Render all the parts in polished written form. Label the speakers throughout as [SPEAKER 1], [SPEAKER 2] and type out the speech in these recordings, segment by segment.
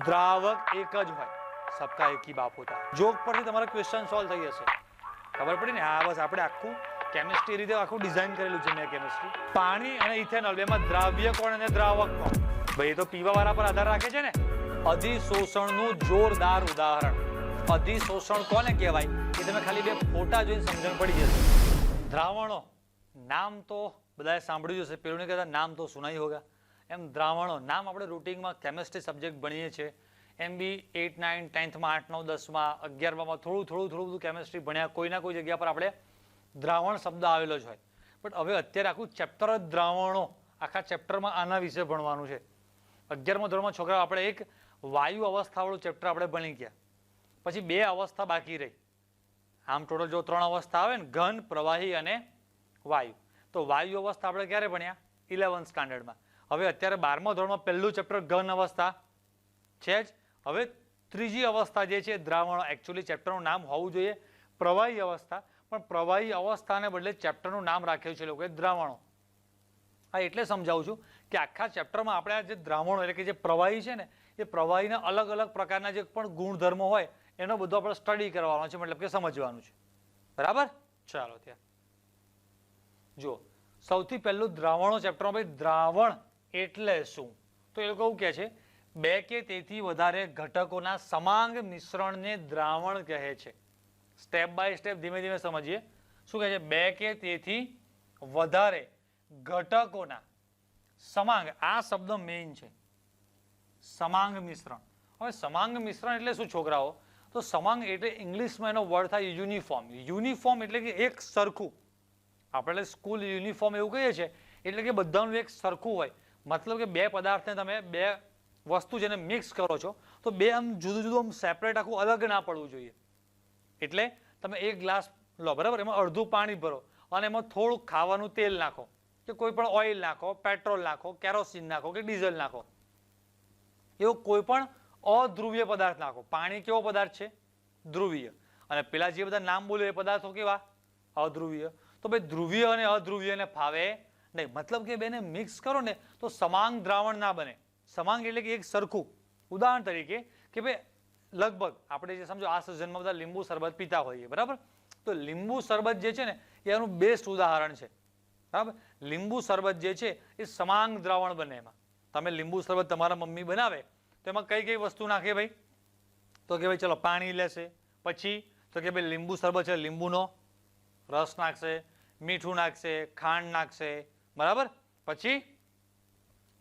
[SPEAKER 1] દ્રાવક એક જ હોય, सबका एक ही बाप होता है। જોક પરથી તમારો ક્વેશ્ચન સોલ્વ થઈ જશે, ખબર પડી ને? હા, બસ આપણે આખું કેમિસ્ટ્રી રીતે આખું ડિઝાઇન કરેલું છે મેં કેમિસ્ટ્રી। પાણી અને ઇથેનોલ બેમાં દ્રાવ્ય કોણ અને દ્રાવક કોણ? ભાઈ તો પીવા વાળા પર આધાર રાખે છે ને। અધિશોષણનું જોરદાર ઉદાહરણ, અધિશોષણ કોને કહેવાય એ તમે ખાલી બે ફોટા જોઈને સમજણ પડી જશે। દ્રાવણો, નામ તો બધાએ સાંભળ્યું હશે, પેલું નહીં કહેતા નામ તો સુનાઈ હોગા, એમ દ્રાવણો નામ આપણે રૂટિનમાં કેમિસ્ટ્રી સબ્જેક્ટ ભણીએ છીએ, એમ બી 8, 9, 10થમાં 8, 9, 10માં 11માં થોડું બધું કેમિસ્ટ્રી ભણ્યા, કોઈના કોઈ જગ્યા પર આપણે દ્રાવણ શબ્દ આવેલો જ હોય। બટ હવે અત્યારે આખું ચેપ્ટર જ દ્રાવણો, આખા ચેપ્ટરમાં આના વિશે ભણવાનું છે। 11મા ધોરણમાં છોકરાઓ આપણે એક વાયુ અવસ્થાવાળું ચેપ્ટર આપણે ભણી ગયા, પછી 2 અવસ્થા બાકી રહી। આમ ટોટલ જો 3 અવસ્થા આવે ને, ઘન, પ્રવાહી અને વાયુ, તો વાયુ અવસ્થા આપણે ક્યારે ભણ્યા? 11th સ્ટાન્ડર્ડમાં। હવે અત્યારે 12મા ધોરણમાં પહેલું ચેપ્ટર ઘન અવસ્થા છે જ, હવે ત્રીજી અવસ્થા જે છે દ્રાવણો, એકચ્યુઅલી ચેપ્ટરનું નામ હોવું જોઈએ પ્રવાહી અવસ્થા, પણ પ્રવાહી અવસ્થાને બદલે ચેપ્ટરનું નામ રાખ્યું છે લોકોએ દ્રાવણો। હા, એટલે સમજાવું છું કે આખા ચેપ્ટરમાં આપણે આ જે દ્રાવણો એટલે કે જે પ્રવાહી છે ને, એ પ્રવાહીના અલગ અલગ પ્રકારના જે પણ ગુણધર્મો હોય એનો બધો આપણે સ્ટડી કરવાનો છે, મતલબ કે સમજવાનું છે, બરાબર? ચાલો ત્યાં જો સૌથી પહેલું દ્રાવણો ચેપ્ટરમાં ભાઈ દ્રાવણ એટલે શું? તો એ લોકો એવું કહે છે 2 કે તેથી વધારે ઘટકોના સમાંગ મિશ્રણને દ્રાવણ કહે છે। સ્ટેપ બાય સ્ટેપ ધીમે ધીમે સમજીએ। શું કહે છે? 2 કે તેથી વધારે ઘટકોના સમાંગ, આ શબ્દ મેઇન છે, સમાંગ મિશ્રણ। હવે સમાંગ મિશ્રણ એટલે શું છોકરાઓ? તો સમાંગ એટલે ઇંગ્લિશમાં એનો વર્ડ થાય યુનિફોર્મ। યુનિફોર્મ એટલે કે એક સરખું, આપણે સ્કૂલ યુનિફોર્મ એવું કહીએ છીએ, એટલે કે બધાનું એક સરખું હોય, મતલબ કે 2 પદાર્થને તમે 2 વસ્તુ જેને મિક્સ કરો છો તો 2 આમ જુદું જુદું આમ સેપરેટ આખું અલગ ના પડવું જોઈએ। એટલે તમે એક ગ્લાસ લો, બરાબર, એમાં અડધું પાણી ભરો અને એમાં થોડું ખાવાનું તેલ નાખો, કે કોઈ પણ ઓઇલ નાખો, પેટ્રોલ નાખો, કેરોસીન નાખો કે ડીઝલ નાખો, એવો કોઈ પણ અધ્રુવીય પદાર્થ નાખો। પાણી કેવો પદાર્થ છે? ધ્રુવીય। અને પેલા જે બધા નામ બોલ્યો એ પદાર્થો કેવા? અધ્રુવીય। તો ભાઈ ધ્રુવીય અને અધ્રુવીયને ફાવે નહીં, મતલબ કે બેને મિક્સ કરો ને તો સમાંગ દ્રાવણ ના બને। સમાંગ એટલે કે એક સરખું। ઉદાહરણ તરીકે કે ભાઈ લગભગ આપણે જે સમજો આ સિઝનમાં બધા લીંબુ શરબત પીતા હોઈએ, બરાબર, તો લીંબુ શરબત જે છે ને એનું બેસ્ટ ઉદાહરણ છે, બરાબર। લીંબુ શરબત જે છે એ સમાંગ દ્રાવણ બને। એમાં તમે લીંબુ શરબત તમારા મમ્મી બનાવે તો એમાં કઈ વસ્તુ નાખે ભાઈ? તો કે ભાઈ ચલો પાણી લેશે, પછી તો કે ભાઈ લીંબુ શરબત છે, લીંબુનો રસ નાખશે, મીઠું નાખશે, ખાંડ નાખશે, બરાબર, પછી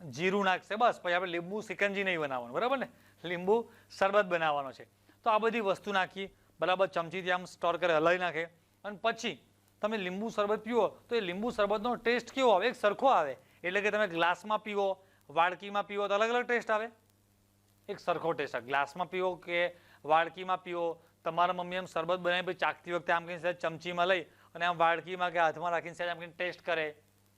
[SPEAKER 1] જીરું નાખશે, બસ પછી આપણે લીંબુ સિકંજી નહીં બનાવવાનું, બરાબર ને, લીંબુ શરબત બનાવવાનો છે। તો આ બધી વસ્તુ નાખી, બરાબર, ચમચીથી આમ સ્ટોર કરી હલાવી નાખે, અને પછી તમે લીંબુ શરબત પીવો તો એ લીંબુ શરબતનો ટેસ્ટ કેવો આવે? એક સરખો આવે। એટલે કે તમે ગ્લાસમાં પીવો, વાડકીમાં પીવો તો અલગ અલગ ટેસ્ટ આવે? એક સરખો ટેસ્ટ આવે। ગ્લાસમાં પીવો કે વાડકીમાં પીવો, તમારા મમ્મી એમ શરબત બનાવી પછી ચાકતી વખતે આમ કહીને ચમચીમાં લઈ અને આમ વાડકીમાં કે હાથમાં રાખીને આમ કહીને ટેસ્ટ કરે,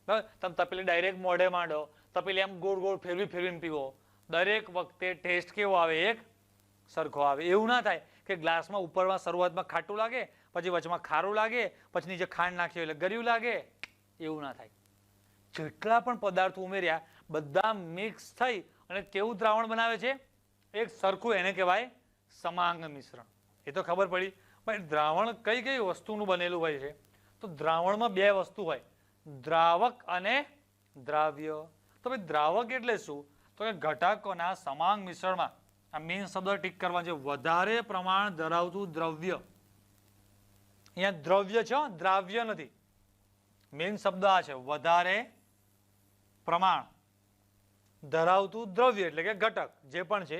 [SPEAKER 1] બરાબર, તમે તપેલી ડાયરેક્ટ મોઢે માંડો, તપેલી આમ ગોળ ગોળ ફેરવીને પીવો, દરેક વખતે ટેસ્ટ કેવો આવે? એક સરખો આવે। એવું ના થાય કે ગ્લાસમાં ઉપરમાં શરૂઆતમાં ખાટું લાગે, પછી વચમાં ખારું લાગે, પછી નીચે ખાંડ નાખી એટલે ગળ્યું લાગે, એવું ના થાય। જેટલા પણ પદાર્થો ઉમેર્યા બધા મિક્સ થઈ અને કેવું દ્રાવણ બનાવે છે? એક સરખું, એને કહેવાય સમાંગ મિશ્રણ। એ તો ખબર પડી। પણ દ્રાવણ કઈ વસ્તુનું બનેલું હોય છે? તો દ્રાવણમાં 2 વસ્તુ હોય, દ્રાવક અને દ્રાવ્ય। તો ભાઈ દ્રાવક એટલે શું? તો કે ઘટકોના સમાંગ મિશ્રણમાં, આ મેઇન શબ્દ ટીક કરવા છે, વધારે પ્રમાણ ધરાવતું દ્રવ્ય। અહીંયા દ્રવ્ય છે, દ્રાવ્ય નથી। મેઇન શબ્દ આ છે, વધારે પ્રમાણ ધરાવતું દ્રવ્ય એટલે કે ઘટક જે પણ છે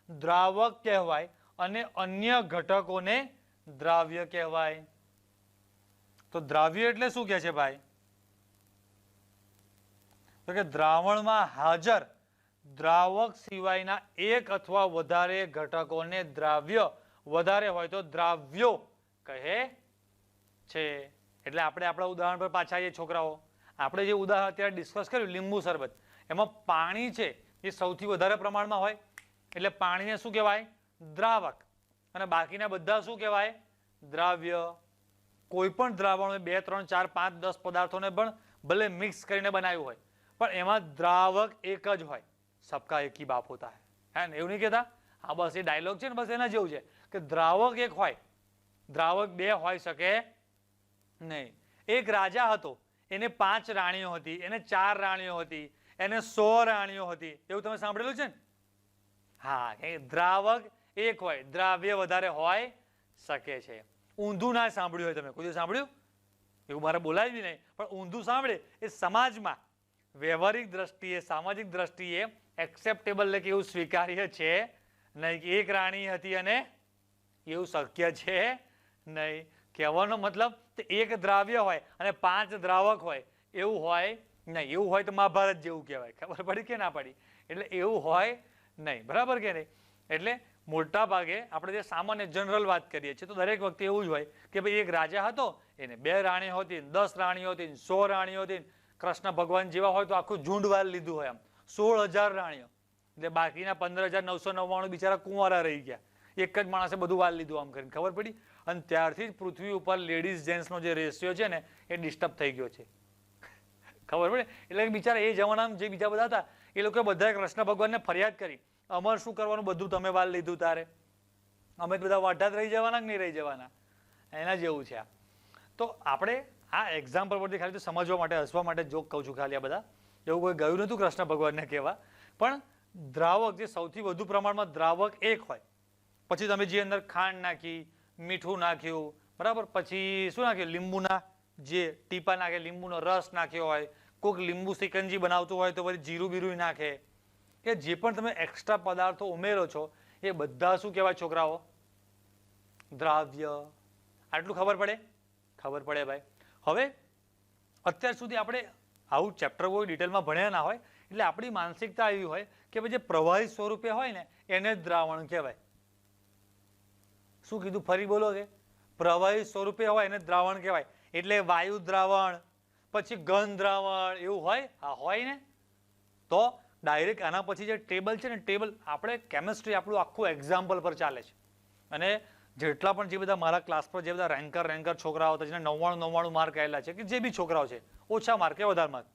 [SPEAKER 1] દ્રાવક કહેવાય, અને અન્ય ઘટકોને દ્રાવ્ય કહેવાય। તો દ્રાવ્ય એટલે શું કહે છે ભાઈ? તો કે દ્રાવણમાં હાજર દ્રાવક સિવાયના એક અથવા વધારે ઘટકોને દ્રાવ્ય, વધારે હોય તો દ્રાવ્યો કહે છે। એટલે આપણે આપણા ઉદાહરણ પર પાછા આવીએ છોકરાઓ। આપણે જે ઉદાહરણ અત્યારે ડિસ્કસ કર્યું લીંબુ શરબત, એમાં પાણી છે એ સૌથી વધારે પ્રમાણમાં હોય, એટલે પાણીને શું કહેવાય? દ્રાવક। અને બાકીના બધા શું કહેવાય? દ્રાવ્ય। કોઈ પણ દ્રાવણ 2, 3, 4, 5, 10 પદાર્થોને પણ ભલે મિક્સ કરીને બનાવ્યું હોય, પણ એમાં દ્રાવક એક જ હોય, सबका एक ही बाप होता है ना? એવું નહીં કહેતા? હા બસ એ ડાયલોગ છે ને, બસ એના જેવું છે કે દ્રાવક એક હોય, દ્રાવક બે હોઈ શકે નહીં. એક રાજા હતો, એને 5 રાણીઓ હતી, એને 4 રાણીઓ હતી, એને 100 રાણીઓ હતી. એવું તમે સાંભળેલું છે ને? હા, એ દ્રાવક એક હોય, દ્રાવ્ય વધારે હોય શકે છે. ઊંધું ના સાંભળ્યું હોય તમે, કોઈ સાંભળ્યું? એવું મારે બોલાય નહીં, પણ ઊંધું સાંભળે એ સમાજમાં વ્યવહારિક દ્રષ્ટિએ, સામાજિક દ્રષ્ટિએ એક્સેપ્ટેબલ એટલે કે એવું સ્વીકાર્ય છે નહીં. એક રાણી હતી અને એવું શક્ય છે નહીં. કહેવાનો મતલબ એક દ્રાવ્ય હોય અને 5 દ્રાવક હોય એવું હોય નહીં. એવું હોય તો મહાભારત જેવું કહેવાય. ખબર પડી કે ના પડી? એટલે એવું હોય નહીં. બરાબર કે નહીં? એટલે મોટા ભાગે આપણે જે સામાન્ય જનરલ વાત કરીએ છીએ તો દરેક વખતે એવું જ હોય કે ભાઈ એક રાજા હતો, એને 2 રાણીઓ હતી, 10 રાણીઓ હતી, 100 રાણીઓ હતી. કૃષ્ણ ભગવાન જેવા હોય તો આખું ઝુંડ વાલ લીધું હોય, આમ 16,000 રાણીઓ. એટલે બાકીના 15,999 બિચારા કુંવારા રહી ગયા. એક જ માણસે બધું વાલ લીધું આમ કરીને. ખબર પડી? અને ત્યારથી જ પૃથ્વી ઉપર લેડીઝ જેન્ટ્સનો જે રેશિયો છે ને એ ડિસ્ટર્બ થઈ ગયો છે. ખબર પડે? એટલે બિચારા એ જમાનામાં જે બીજા બધા હતા એ લોકો બધાએ કૃષ્ણ ભગવાનને ફરિયાદ કરી, અમારે શું કરવાનું, બધું તમે વાલ લીધું તારે, અમે બધા વાઢા જ રહી જવાના કે નહીં રહી જવાના? એના જેવું છે આ. તો આપણે આ એક્ઝામ્પલ પરથી ખાલી તો સમજવા માટે, હસવા માટે જોક કહું છું ખાલી. આ બધા એવું કોઈ ગયું નહોતું કૃષ્ણ ભગવાનને કહેવા. પણ દ્રાવક જે સૌથી વધુ પ્રમાણમાં દ્રાવક એક હોય, પછી તમે જે અંદર ખાંડ નાખી, મીઠું નાખ્યું, બરાબર, પછી શું નાખ્યું, લીંબુના જે ટીપા નાખે, લીંબુનો રસ નાખ્યો હોય, કોઈક લીંબુ સિકંજી બનાવતું હોય તો પછી જીરું બીરું નાખે, કે જે પણ તમે એક્સ્ટ્રા પદાર્થો ઉમેરો છો એ બધા શું કહેવાય છોકરાઓ? દ્રાવ્ય. આટલું ખબર પડે? ખબર પડે ભાઈ. હવે અત્યાર સુધી આપણે આવું ચેપ્ટર કોઈ ડિટેલમાં ભણ્યા ના હોય એટલે આપણી માનસિકતા એવી હોય કે ભાઈ જે પ્રવાહી સ્વરૂપે હોય ને એને જ દ્રાવણ કહેવાય. શું કીધું? ફરી બોલો. કે પ્રવાહી સ્વરૂપે હોય એને દ્રાવણ કહેવાય. એટલે વાયુ દ્રાવણ, પછી ઘન દ્રાવણ એવું હોય? હા હોય ને. તો ડાયરેક્ટ આના પછી જે ટેબલ છે ને, ટેબલ આપણે કેમિસ્ટ્રી આપણું આખું એક્ઝામ્પલ પર ચાલે છે. અને જેટલા પણ જે બધા મારા ક્લાસ પર જે બધા રેન્કર છોકરાઓ હતા, જેને 99 માર્ક આવેલા છે, કે જે બી છોકરાઓ છે, ઓછા માર્ક કે વધારે માર્ક,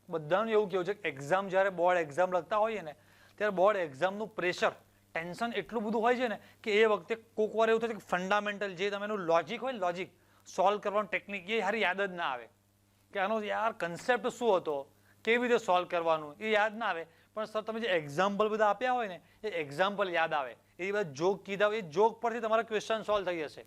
[SPEAKER 1] બધાનું એવું કેવું છે કે એક્ઝામ જ્યારે બોર્ડ એક્ઝામ લખતા હોઈએ ને ત્યારે બોર્ડ એક્ઝામનું પ્રેશર, ટેન્શન એટલું બધું હોય છે ને કે એ વખતે કોક વાર એવું થાય કે ફંડામેન્ટલ જે તમે એનું લોજિક હોય ને, લોજિક સોલ્વ કરવાનું ટેકનિક એ હારી યાદ જ ના આવે. કે આનો યાર કન્સેપ્ટ શું હતો, કેવી રીતે સોલ્વ કરવાનું એ યાદ ના આવે. પણ સર તમે જે એક્ઝામ્પલ બધા આપ્યા હોય ને એ એક્ઝામ્પલ યાદ આવે. એ બધા જોક કીધા હોય, એ જોક પરથી તમારા ક્વેશ્ચન સોલ્વ થઈ જશે.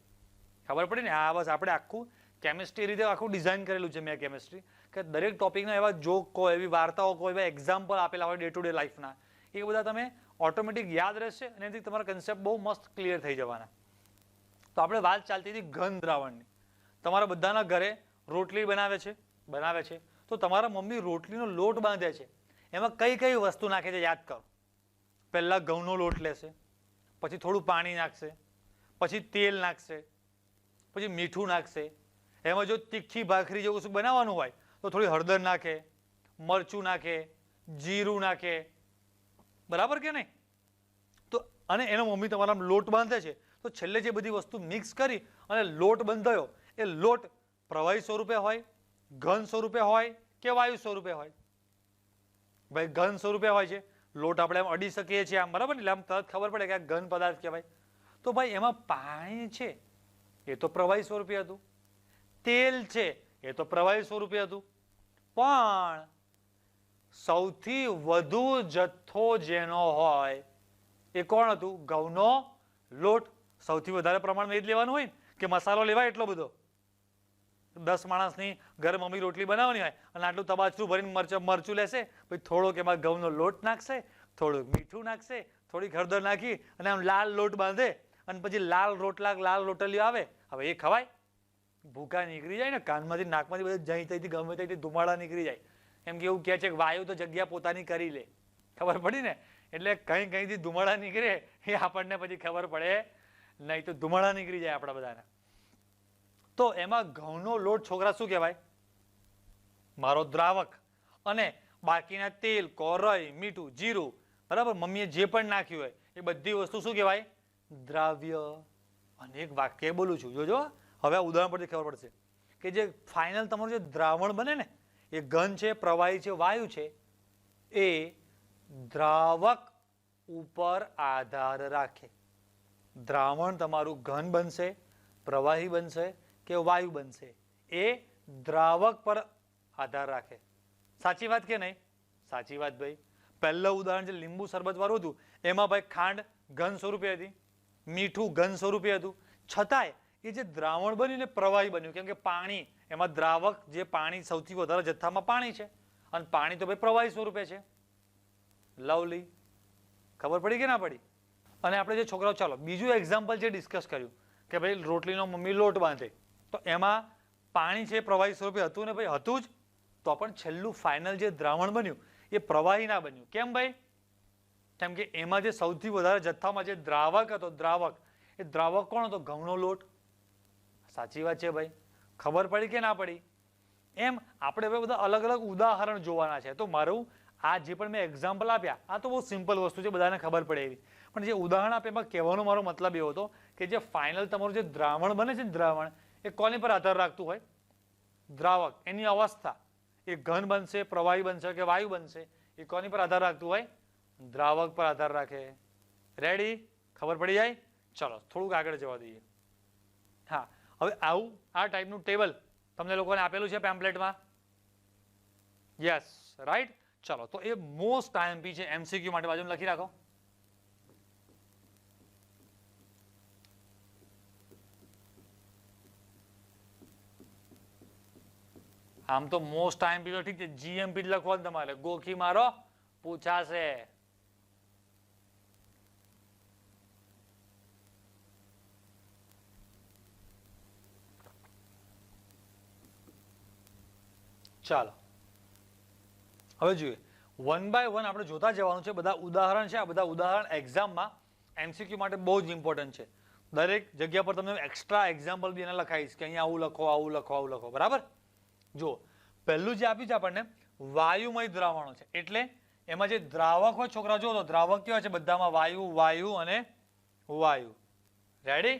[SPEAKER 1] ખબર પડી ને? હા બસ આપણે આખું કેમિસ્ટ્રી રીતે આખું ડિઝાઇન કરેલું છે મેં કેમિસ્ટ્રી, કે દરેક ટોપિકના એવા જોક કહો, એવી વાર્તાઓ કહો, એવા એક્ઝામ્પલ આપેલા હોય ડે ટુ ડે લાઈફના, એ બધા તમે ઓટોમેટિક યાદ રહેશે અને એનાથી તમારા કન્સેપ્ટ બહુ મસ્ત ક્લિયર થઈ જવાના. તો આપણે વાત ચાલતી હતી ઘન દ્રાવણની. તમારા બધાના ઘરે રોટલી બનાવે છે તો તમારા મમ્મી રોટલીનો લોટ બાંધે છે, એમાં કઈ કઈ વસ્તુ નાખે છે યાદ કરો. પહેલા ઘઉંનો લોટ લેશે, પછી થોડું પાણી નાખશે, પછી તેલ નાખશે, પછી મીઠું નાખશે. એમાં જો તીખી ભાખરી જેવું શું બનાવવાનું હોય તો થોડી હળદર નાખે, મરચું નાખે, જીરું નાખે. બરાબર કે નહીં? તો અને એનો મમ્મી તમારા લોટ બાંધે છે તો છેલ્લે જે બધી વસ્તુ મિક્સ કરી અને લોટ બંધાયો, એ લોટ પ્રવાહી સ્વરૂપે હોય, ઘન સ્વરૂપે હોય કે વાયુ સ્વરૂપે હોય? ભાઈ ઘન સ્વરૂપે હોય છે. લોટ આપણે આમ અડી શકીએ છીએ આમ, બરાબર ને? એટલે આમ તરત ખબર પડે કે આ ઘન પદાર્થ કહેવાય. તો ભાઈ એમાં પાણી છે એ તો પ્રવાહી સ્વરૂપે હતું, તેલ છે એ તો પ્રવાહી સ્વરૂપે હતું, પણ સૌથી વધુ જથ્થો જેનો હોય એ કોણ હતું? ઘઉંનો લોટ. સૌથી વધારે પ્રમાણમાં એ જ લેવાનું હોય ને, કે મસાલો લેવાય એટલો બધો. 10 માણસની ઘરે મમ્મી રોટલી બનાવવાની હોય અને આટલું તબાચરું ભરીને મરચું લેશે, પછી થોડોક એમાં ઘઉંનો લોટ નાખશે, થોડુંક મીઠું નાખશે, થોડીક હળદર નાખી અને આમ લાલ લોટ બાંધે અને પછી લાલ રોટલા, લાલ રોટલીઓ આવે. હવે એ ખવાય? ભૂકા નીકળી જાય ને કાનમાંથી, નાકમાંથી, બધે જઈ તઈથી ગમે ત્યાંથી ધુમાડા નીકળી જાય. એમ કે એવું કહે છે કે વાયુ તો જગ્યા પોતાની કરી લે. ખબર પડી ને? એટલે કઈથી ધુમાડા નીકળે એ આપણને પછી ખબર પડે નહીં, તો ધુમાડા નીકળી જાય આપણા બધાને. તો એમાં ઘઉંનો લોટ છોકરા શું કહેવાય? મારો દ્રાવક. અને બાકીના તેલ, કોરઈ, મીઠું, જીરું, બરાબર, મમ્મીએ જે પણ નાખ્યું હોય એ બધી વસ્તુ શું કહેવાય? દ્રાવ્ય. અને એક વાક્ય બોલું છું, જોજો. હવે આ ઉદાહરણ પરથી ખબર પડશે કે જે ફાઇનલ તમારું જે દ્રાવણ બને ને એ ઘન છે, પ્રવાહી છે, વાયુ છે, એ દ્રાવક ઉપર આધાર રાખે. દ્રાવણ તમારું ઘન બનશે, પ્રવાહી બનશે કે વાયુ બનશે એ દ્રાવક પર આધાર રાખે. સાચી વાત કે નહીં? સાચી વાત ભાઈ. પહેલું ઉદાહરણ જે લીંબુ શરબત વાળું હતું એમાં ભાઈ ખાંડ ઘન સ્વરૂપે હતી, મીઠું ઘન સ્વરૂપે હતું, છતાંય એ જે દ્રાવણ બન્યું ને પ્રવાહી બન્યું, કેમ કે પાણી એમાં દ્રાવક જે પાણી સૌથી વધારે જથ્થામાં પાણી છે અને પાણી તો ભાઈ પ્રવાહી સ્વરૂપે છે. લવલી. ખબર પડી કે ના પડી? અને આપણે જે છોકરાઓ, ચાલો બીજું એક્ઝામ્પલ જે ડિસ્કસ કર્યું કે ભાઈ રોટલીનો મમ્મી લોટ બાંધે તો એમાં પાણી છે પ્રવાહી સ્વરૂપે હતું ને ભાઈ હતું જ, તો પણ છેલ્લું ફાઇનલ જે દ્રાવણ બન્યું એ પ્રવાહી ના બન્યું. કેમ ભાઈ? કેમ કે એમાં જે સૌથી વધારે જથ્થામાં જે દ્રાવક હતો, દ્રાવક, એ દ્રાવક કોણ હતો? ઘઉંનો લોટ. સાચી વાત છે ભાઈ. ખબર પડી કે ના પડી? એમ આપણે હવે બધા અલગ અલગ ઉદાહરણ જોવાના છે. તો મારું આ જે પણ મેં એક્ઝામ્પલ આપ્યા આ તો બહુ સિમ્પલ વસ્તુ છે, બધાને ખબર પડે એવી, પણ જે ઉદાહરણ આપે એમાં કહેવાનો મારો મતલબ એવો હતો કે જે ફાઇનલ તમારું જે દ્રાવણ બને છે ને, દ્રાવણ એ કોની પર આધાર રાખતું હોય? દ્રાવક, એની અવસ્થા, એ ઘન બનશે, પ્રવાહી બનશે કે વાયુ બનશે, એ કોની પર આધાર રાખતું હોય? દ્રાવક પર આધાર રાખે. રેડી? ખબર પડી જાય? ચલો થોડુંક આગળ જવા દઈએ. હા, હવે આવું આ ટાઈપનું ટેબલ તમને લોકોને આપેલું છે પેમ્પલેટમાં. Yes, right. ચલો, તો એ મોસ્ટ આઈએમપી છે, એમસીક્યુ માટે બાજુમાં લખી રાખો. આમ તો મોસ્ટ આઈએમપી તો ઠીક છે, જીએમપી જ લખવાનું તમારે, ગોખી મારો પૂછાશે. ચાલો હવે જોઈએ, વન બાય વન આપણે જોતા જવાનું છે. બધા ઉદાહરણ છે, આ બધા ઉદાહરણ એક્ઝામમાં એમસીક્યુ માટે બહુ જ ઇમ્પોર્ટન્ટ છે. દરેક જગ્યા પર તમને એક્સ્ટ્રા એક્ઝામ્પલ બી એને લખાઈશ કે અહીંયા આવું લખો, આવું લખો, આવું લખો. બરાબર? જો પહેલું જે આપ્યું છે આપણને વાયુમય દ્રાવણો છે, એટલે એમાં જે દ્રાવક હોય છોકરા, જો તો દ્રાવક કેવા છે બધામાં? વાયુ, વાયુ અને વાયુ. રેડી?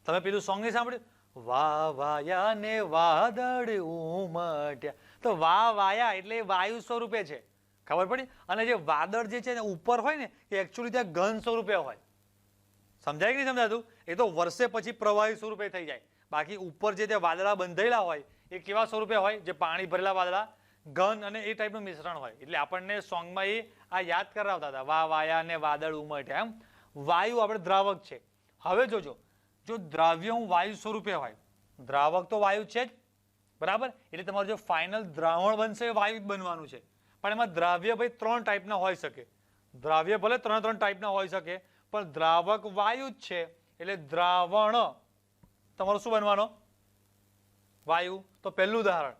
[SPEAKER 1] તમે પેલું સોંગ નહીં સાંભળ્યું? વા વાયા ને વાદળ ઉમટ્યા, તો વા વાયા એટલે વાયુ સ્વરૂપે છે. ખબર પડી? અને જે વાદળ જે છે ને ઉપર હોય ને એ એકચ્યુઅલી ત્યાં ઘન સ્વરૂપે હોય. સમજાય કે નહીં સમજાતું? એ તો વર્ષે પછી પ્રવાહી સ્વરૂપે થઈ જાય. બાકી ઉપર જે વાદળા બંધાયેલા હોય એ કેવા સ્વરૂપે હોય? જે પાણી ભરેલા વાદળા, ઘન અને એ ટાઈપનું મિશ્રણ હોય. એટલે આપણને સોંગમાં એ આ યાદ કરાવતા હતા, વા વાયા ને વાદળ ઉમટ્યા. એમ વાયુ આપણે દ્રાવક છે. હવે જોજો, જો દ્રાવ્ય વાયુ સ્વરૂપે હોય, દ્રાવક તો વાયુ છે જ, બરાબર? એટલે તમારું જે ફાઇનલ દ્રાવણ બનશે એ વાયુ જ બનવાનું છે. પણ એમાં દ્રાવ્ય ભાઈ ત્રણ ટાઈપના હોઈ શકે. દ્રાવ્ય ભલે ત્રણ ટાઈપના હોઈ શકે, પણ દ્રાવક વાયુ જ છે, એટલે દ્રાવણ તમારું શું બનવાનો? વાયુ. તો પહેલું ઉદાહરણ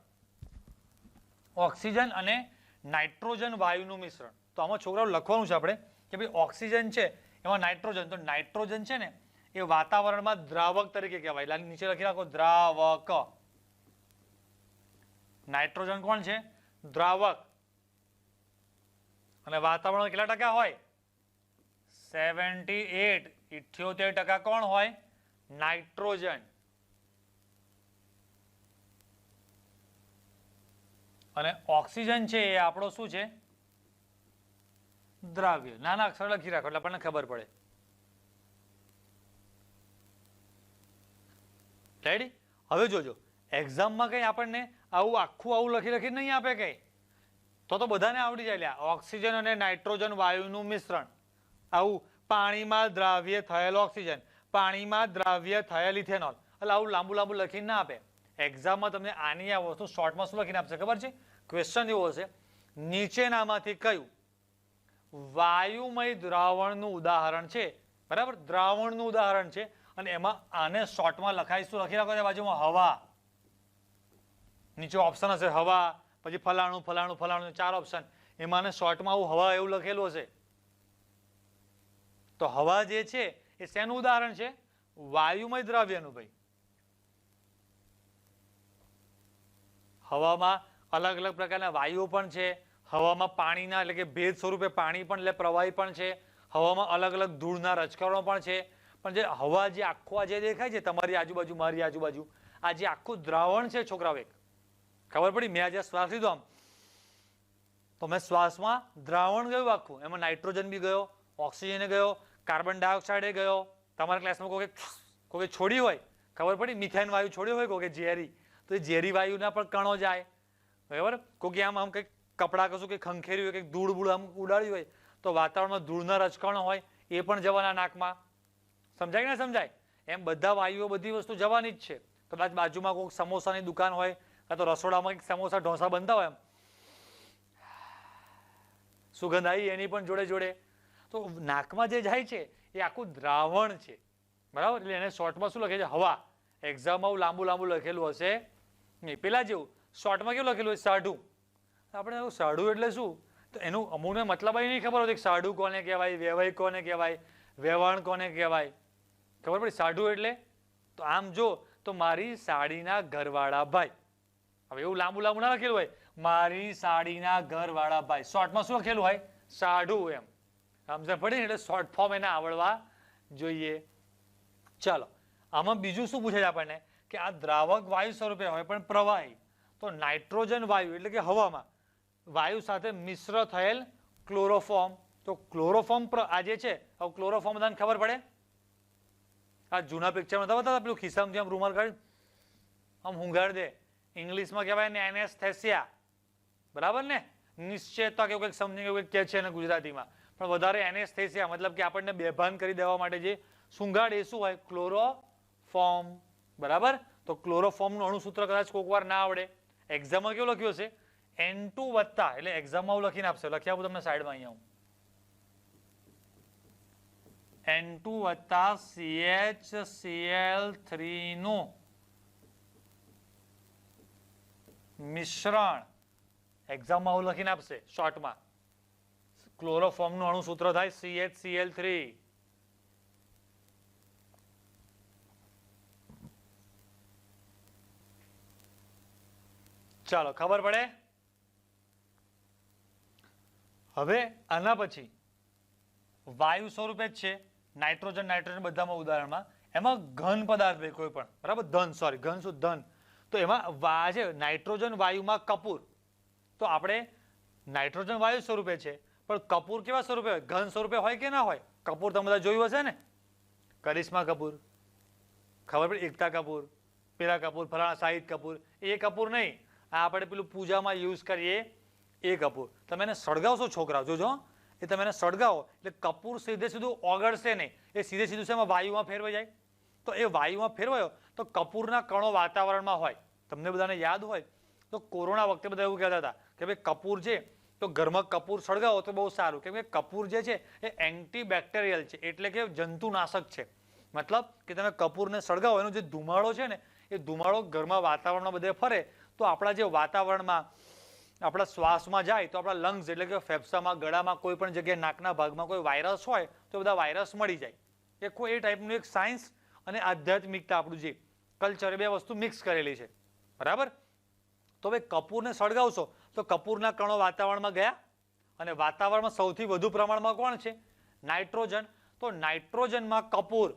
[SPEAKER 1] ઓક્સિજન અને નાઇટ્રોજન વાયુનું મિશ્રણ. તો આમાં છોકરાઓ લખવાનું છે આપણે કે ભાઈ ઓક્સિજન છે એમાં નાઇટ્રોજન, તો નાઇટ્રોજન છે ને એ વાતાવરણમાં દ્રાવક તરીકે કહેવાય. એટલે નીચે લખી રાખો દ્રાવક. નાઇટ્રોજન કોણ છે? દ્રાવક. અને વાતાવરણમાં કેટલા ટકા હોય? 78, 78% કોણ હોય? નાઇટ્રોજન. અને ઓક્સિજન છે એ આપણો શું છે? દ્રાવ્ય. નાના અક્ષર લખી રાખો એટલે આપણને ખબર પડે. રેડી? હવે જોજો, એક્ઝામમાં કઈ આપણને આવું આખું આવું લખી નહીં આપે કઈ, તો બધાને આવડી જાય. લ્યા, ઓક્સિજન અને નાઇટ્રોજન વાયુનું મિશ્રણ, આવું પાણીમાં દ્રાવ્ય થયેલ ઓક્સિજન, પાણીમાં દ્રાવ્ય થયેલ ઇથેનોલ, એટલે આવું લાંબુ લાંબુ લખીને ના આપે. એક્ઝામમાં તમને આની આ વસ્તુ શોર્ટમાં શું લખીને આપશે ખબર છે? ક્વેશ્ચન એવો હશે, નીચેનામાંથી કયું વાયુમય દ્રાવણનું ઉદાહરણ છે? બરાબર? દ્રાવણનું ઉદાહરણ છે. અને એમાં આને શોર્ટમાં લખાઈશું, લખી રાખો બાજુમાં હવા. નીચે ઓપ્શન હશે હવા, પછી ફલાણું ફલાણું ફલાણું, 4 ઓપ્શન. એમાં શોર્ટમાં આવું હવા એવું લખેલું હશે. તો હવા જે છે એ શેનું ઉદાહરણ છે? વાયુમય દ્રવ્યનું. ભાઈ હવામાં અલગ અલગ પ્રકારના વાયુઓ પણ છે. હવામાં પાણીના એટલે કે ભેજ સ્વરૂપે પાણી પણ એટલે પ્રવાહી પણ છે. હવામાં અલગ અલગ ધૂળના રજકણો પણ છે. પણ જે હવા જે આખું જે દેખાય છે તમારી આજુબાજુ, મારી આજુબાજુ, આ જે આખું દ્રાવણ છે છોકરાઓ, એક ખબર પડી? મેં આજે શ્વાસ લીધો આમ, તો મેં શ્વાસમાં દ્રાવણ ગયું આખું, એમાં નાઇટ્રોજન બી ગયો, ઓક્સિજન ગયો, કાર્બન ડાયોક્સાઇડ ગયો. તમારા ક્લાસમાં કોઈ છોડી હોય, ખબર પડી મિથેન વાયુ છોડી હોય કોઈ ઝેરી, તો એ ઝેરી વાયુના પણ કણો જાય, બરાબર. કોઈ આમ કંઈક કપડાં કશું કંઈક ખંખેર્યું હોય, કંઈક ધૂળ બૂળ આમ ઉડાડ્યું હોય, તો વાતાવરણમાં ધૂળના રજકણો હોય એ પણ જવાના નાકમાં. સમજાય કે ના સમજાય? એમ બધા વાયુઓ બધી વસ્તુ જવાની જ છે. કદાચ બાજુમાં કોઈ સમોસાની દુકાન હોય, કાં તો રસોડામાં કંઈક સમોસા ઢોસા બનતા હોય, એમ સુગંધ આવી એની પણ જોડે જોડે. તો નાકમાં જે જાય છે એ આખું દ્રાવણ છે, બરાબર. એટલે એને શોર્ટમાં શું લખે છે? હવા. એક્ઝામમાં લાંબુ લાંબુ લખેલું હશે નહીં. પેલા જેવું શોર્ટમાં કેવું લખેલું હોય? સાઢું. આપણે સાઢું એટલે શું? તો એનું અમુકને મતલબ એ નહીં ખબર હોતી કે સાઢું કોને કહેવાય, વેવાઈ કોને કહેવાય, વેવાણ કોને કહેવાય. ખબર પડી સાઢું એટલે? તો આમ જો તો મારી સાડીના ઘરવાળા ભાઈ. હવે એવું લાંબુ લાંબુ ના લખેલું હોય, મારી સાડીના ઘરવાળા ભાઈ. શોર્ટમાં શું લખેલું હોય? સાઢું. એમ સમજણ પડી ને? એટલે શોર્ટ ફોર્મ એને આવડવા જોઈએ. ચાલો, આમાં બીજું શું પૂછે છે આપણને કે આ દ્રાવક વાયુ સ્વરૂપે હોય પણ પ્રવાહી, તો નાઇટ્રોજન વાયુ એટલે કે હવામાં વાયુ સાથે મિશ્ર થયેલ ક્લોરોફોર્મ. તો ક્લોરોફોર્મ આ જે છે, હવે ક્લોરોફોર્મ બધાને ખબર પડે? આ જૂના પિક્ચરમાં નતા બતાવતા પેલું ખિસ્સામાંથી આમ રૂમાલ કાઢી આમ હુંગાડ દે, ઇંગ્લિશમાં કહેવાય ને એનેસ્થેસિયા, બરાબર ને? નિશ્ચેતતા કે કંઈક સમજી એવું કહે છે ને ગુજરાતીમાં, પણ વધારે એનેસ્થેસિયા મતલબ કે આપણને બેભાન કરી દેવા માટે જે સુંગાડ એ શું હોય? ક્લોરોફોર્મ, બરાબર. તો ક્લોરોફોર્મનું અણુસૂત્ર કદાચ કોઈક વાર ના આવડે, એક્ઝામમાં કેવું લખ્યું હશે? N2 વત્તા, એટલે એક્ઝામમાં હું લખીને આપશે, લખી આપું તમને સાઈડમાં અહીંયા હું. N2 વત્તા CHCl3 નું મિશ્રણ એક્ઝામમાં હું લખીને આપશે શોર્ટમાં. ક્લોરોફોર્મનું અણુસૂત્ર થાય CHCl3. ચાલો, ખબર પડે? હવે આના પછી વાયુ સ્વરૂપે જ છે, નાઇટ્રોજન નાઇટ્રોજન બધામાં ઉદાહરણમાં. એમાં ઘન પદાર્થ હોય કોઈ પણ, બરાબર. ધન, સોરી ઘન શું? ધન. તો એમાં છે નાઇટ્રોજન વાયુમાં કપૂર. તો આપણે નાઇટ્રોજન વાયુ સ્વરૂપે છે, પણ કપૂર કેવા સ્વરૂપે હોય? ઘન સ્વરૂપે હોય કે ના હોય? કપૂર તમે બધા જોયું હશે ને, કરિશ્મા કપૂર, ખબર પડી? એકતા કપૂર, પેલા કપૂર, ફલાણા શાહિદ કપૂર. એ કપૂર નહીં, આ આપણે પેલું પૂજામાં યુઝ કરીએ એ કપૂર. તમે એને સળગાવશો છોકરાઓ, જોજો એ તમે એને સળગાવો એટલે કપૂર સીધે સીધું ઓગળશે નહીં, એ સીધે સીધું છે એમાં વાયુમાં ફેરવાઈ જાય. તો એ વાયુમાં ફેરવાયો તો કપૂરના કણો વાતાવરણમાં હોય. તમને બધાને યાદ હોય તો કોરોના વખતે બધા એવું કહેતા હતા કે ભાઈ કપૂર છે તો ઘરમાં કપૂર સળગાવો તો બહુ સારું, કેમ કે કપૂર જે છે એ એન્ટીબેક્ટેરિયલ છે, એટલે કે જંતુનાશક છે. મતલબ કે તમે કપૂરને સળગાવો, એનો જે ધુમાડો છે ને એ ધુમાડો ઘરમાં વાતાવરણમાં બધે ફરે તો આપણા જે વાતાવરણમાં આપણા શ્વાસમાં જાય તો આપણા લંગ્સ એટલે કે ફેફસામાં, ગળામાં, કોઈ પણ જગ્યાએ નાકના ભાગમાં કોઈ વાયરસ હોય તો બધા વાયરસ મળી જાય. એ કોઈ એ ટાઈપનું એક સાયન્સ અને આધ્યાત્મિકતા આપણું જે કલ્ચર, એ બે વસ્તુ મિક્સ કરેલી છે, બરાબર. તો ભાઈ કપૂરને સળગાવશો તો કપૂરના કણો વાતાવરણમાં ગયા, અને વાતાવરણમાં સૌથી વધુ પ્રમાણમાં કોણ છે? નાઇટ્રોજન. તો નાઇટ્રોજનમાં કપૂર,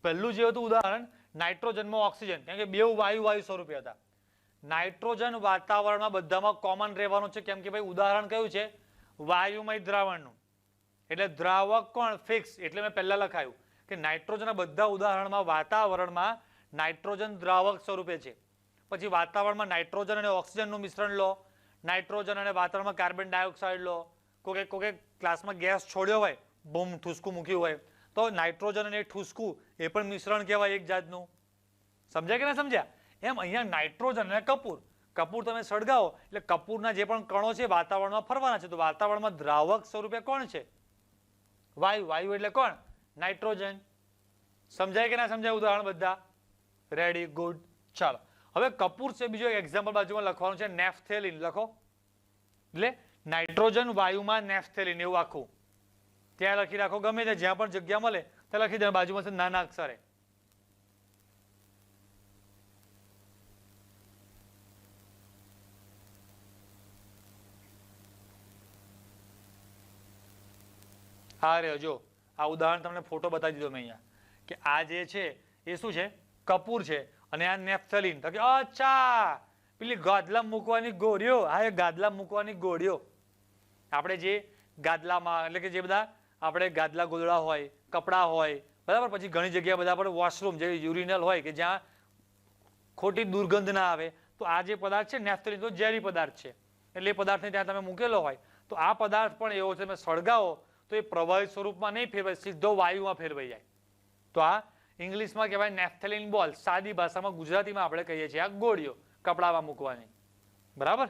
[SPEAKER 1] પહેલું જે હતું ઉદાહરણ નાઇટ્રોજનમાં ઓક્સિજન, કેમ કે બે વાયુ વાયુ સ્વરૂપે હતા. નાઇટ્રોજન વાતાવરણમાં બધામાં કોમન રહેવાનું છે, કેમ કે ભાઈ ઉદાહરણ કયું છે? વાયુમય દ્રાવણનું. એટલે દ્રાવક કોણ? ફિક્સ. એટલે મેં પહેલા લખાયું કે નાઇટ્રોજનના બધા ઉદાહરણમાં વાતાવરણમાં નાઇટ્રોજન દ્રાવક સ્વરૂપે છે. પછી વાતાવરણમાં નાઇટ્રોજન અને ઓક્સિજનનું મિશ્રણ લો, નાઇટ્રોજન અને વાતાવરણમાં કાર્બન ડાયોક્સાઇડ લો. કોકે ક્લાસમાં ગેસ છોડ્યો હોય, બૂમ ઠુસકું મૂક્યું હોય, તો નાઇટ્રોજન અને ઠુસકું એ પણ મિશ્રણ કહેવાય એક જાતનું. સમજાય કે ના સમજ્યા? એમ અહીંયા નાઇટ્રોજન અને કપૂર, કપૂર તમે સળગાવો એટલે કપૂરના જે પણ કણો છે વાતાવરણમાં ફરવાના છે. તો વાતાવરણમાં દ્રાવક સ્વરૂપે કોણ છે? વાયુ. વાયુ એટલે કોણ? નાઇટ્રોજન. સમજાય કે ના સમજાય? ઉદાહરણ બધા રેડી? ગુડ. ચાલો, હવે કપૂર છે, બીજો એક એક્ઝામ્પલ બાજુમાં લખવાનું છે, નેફથેલિન. લખો, એટલે નાઇટ્રોજન વાયુમાં નેફથેલિન એવું આખું ત્યાં લખી રાખો, ગમે ત્યાં જ્યાં પણ જગ્યા મળે ત્યાં લખી દે, બાજુમાં છે નાના અક્ષરે. હા રે, જો આ ઉદાહરણ તમને ફોટો બતાવી દીધો મેં અહીંયા, કે આ જે છે એ શું છે? કપૂર છે, અને આ નેફથેલિન. તો કે અચ્છા, પેલી ગાદલા મૂકવાની ગોળીઓ. હા, એ ગાદલા મૂકવાની ગોળીઓ. આપણે જે ગાદલામાં એટલે કે જે બધા આપણે ગાદલા ગોદડા હોય, કપડાં હોય, બરાબર, પછી ઘણી જગ્યાએ બધા પર વોશરૂમ જે યુરિનલ હોય કે જ્યાં ખોટી દુર્ગંધ ના આવે, તો આ જે પદાર્થ છે નેફ્થેલિન તો ઝેરી પદાર્થ છે, એટલે એ પદાર્થને ત્યાં તમે મૂકેલો હોય તો આ પદાર્થ પણ એવો છે, તમે સળગાવો તો એ પ્રવાહી સ્વરૂપમાં નહીં ફેરવાય, સીધો વાયુમાં ફેરવાઈ જાય. તો આ ઇંગ્લિશમાં કહેવાય નેફ્થેલિન બોલ, સાદી ભાષામાં ગુજરાતીમાં આપણે કહીએ છીએ આ ગોળીઓ કપડામાં મૂકવાની. બરાબર.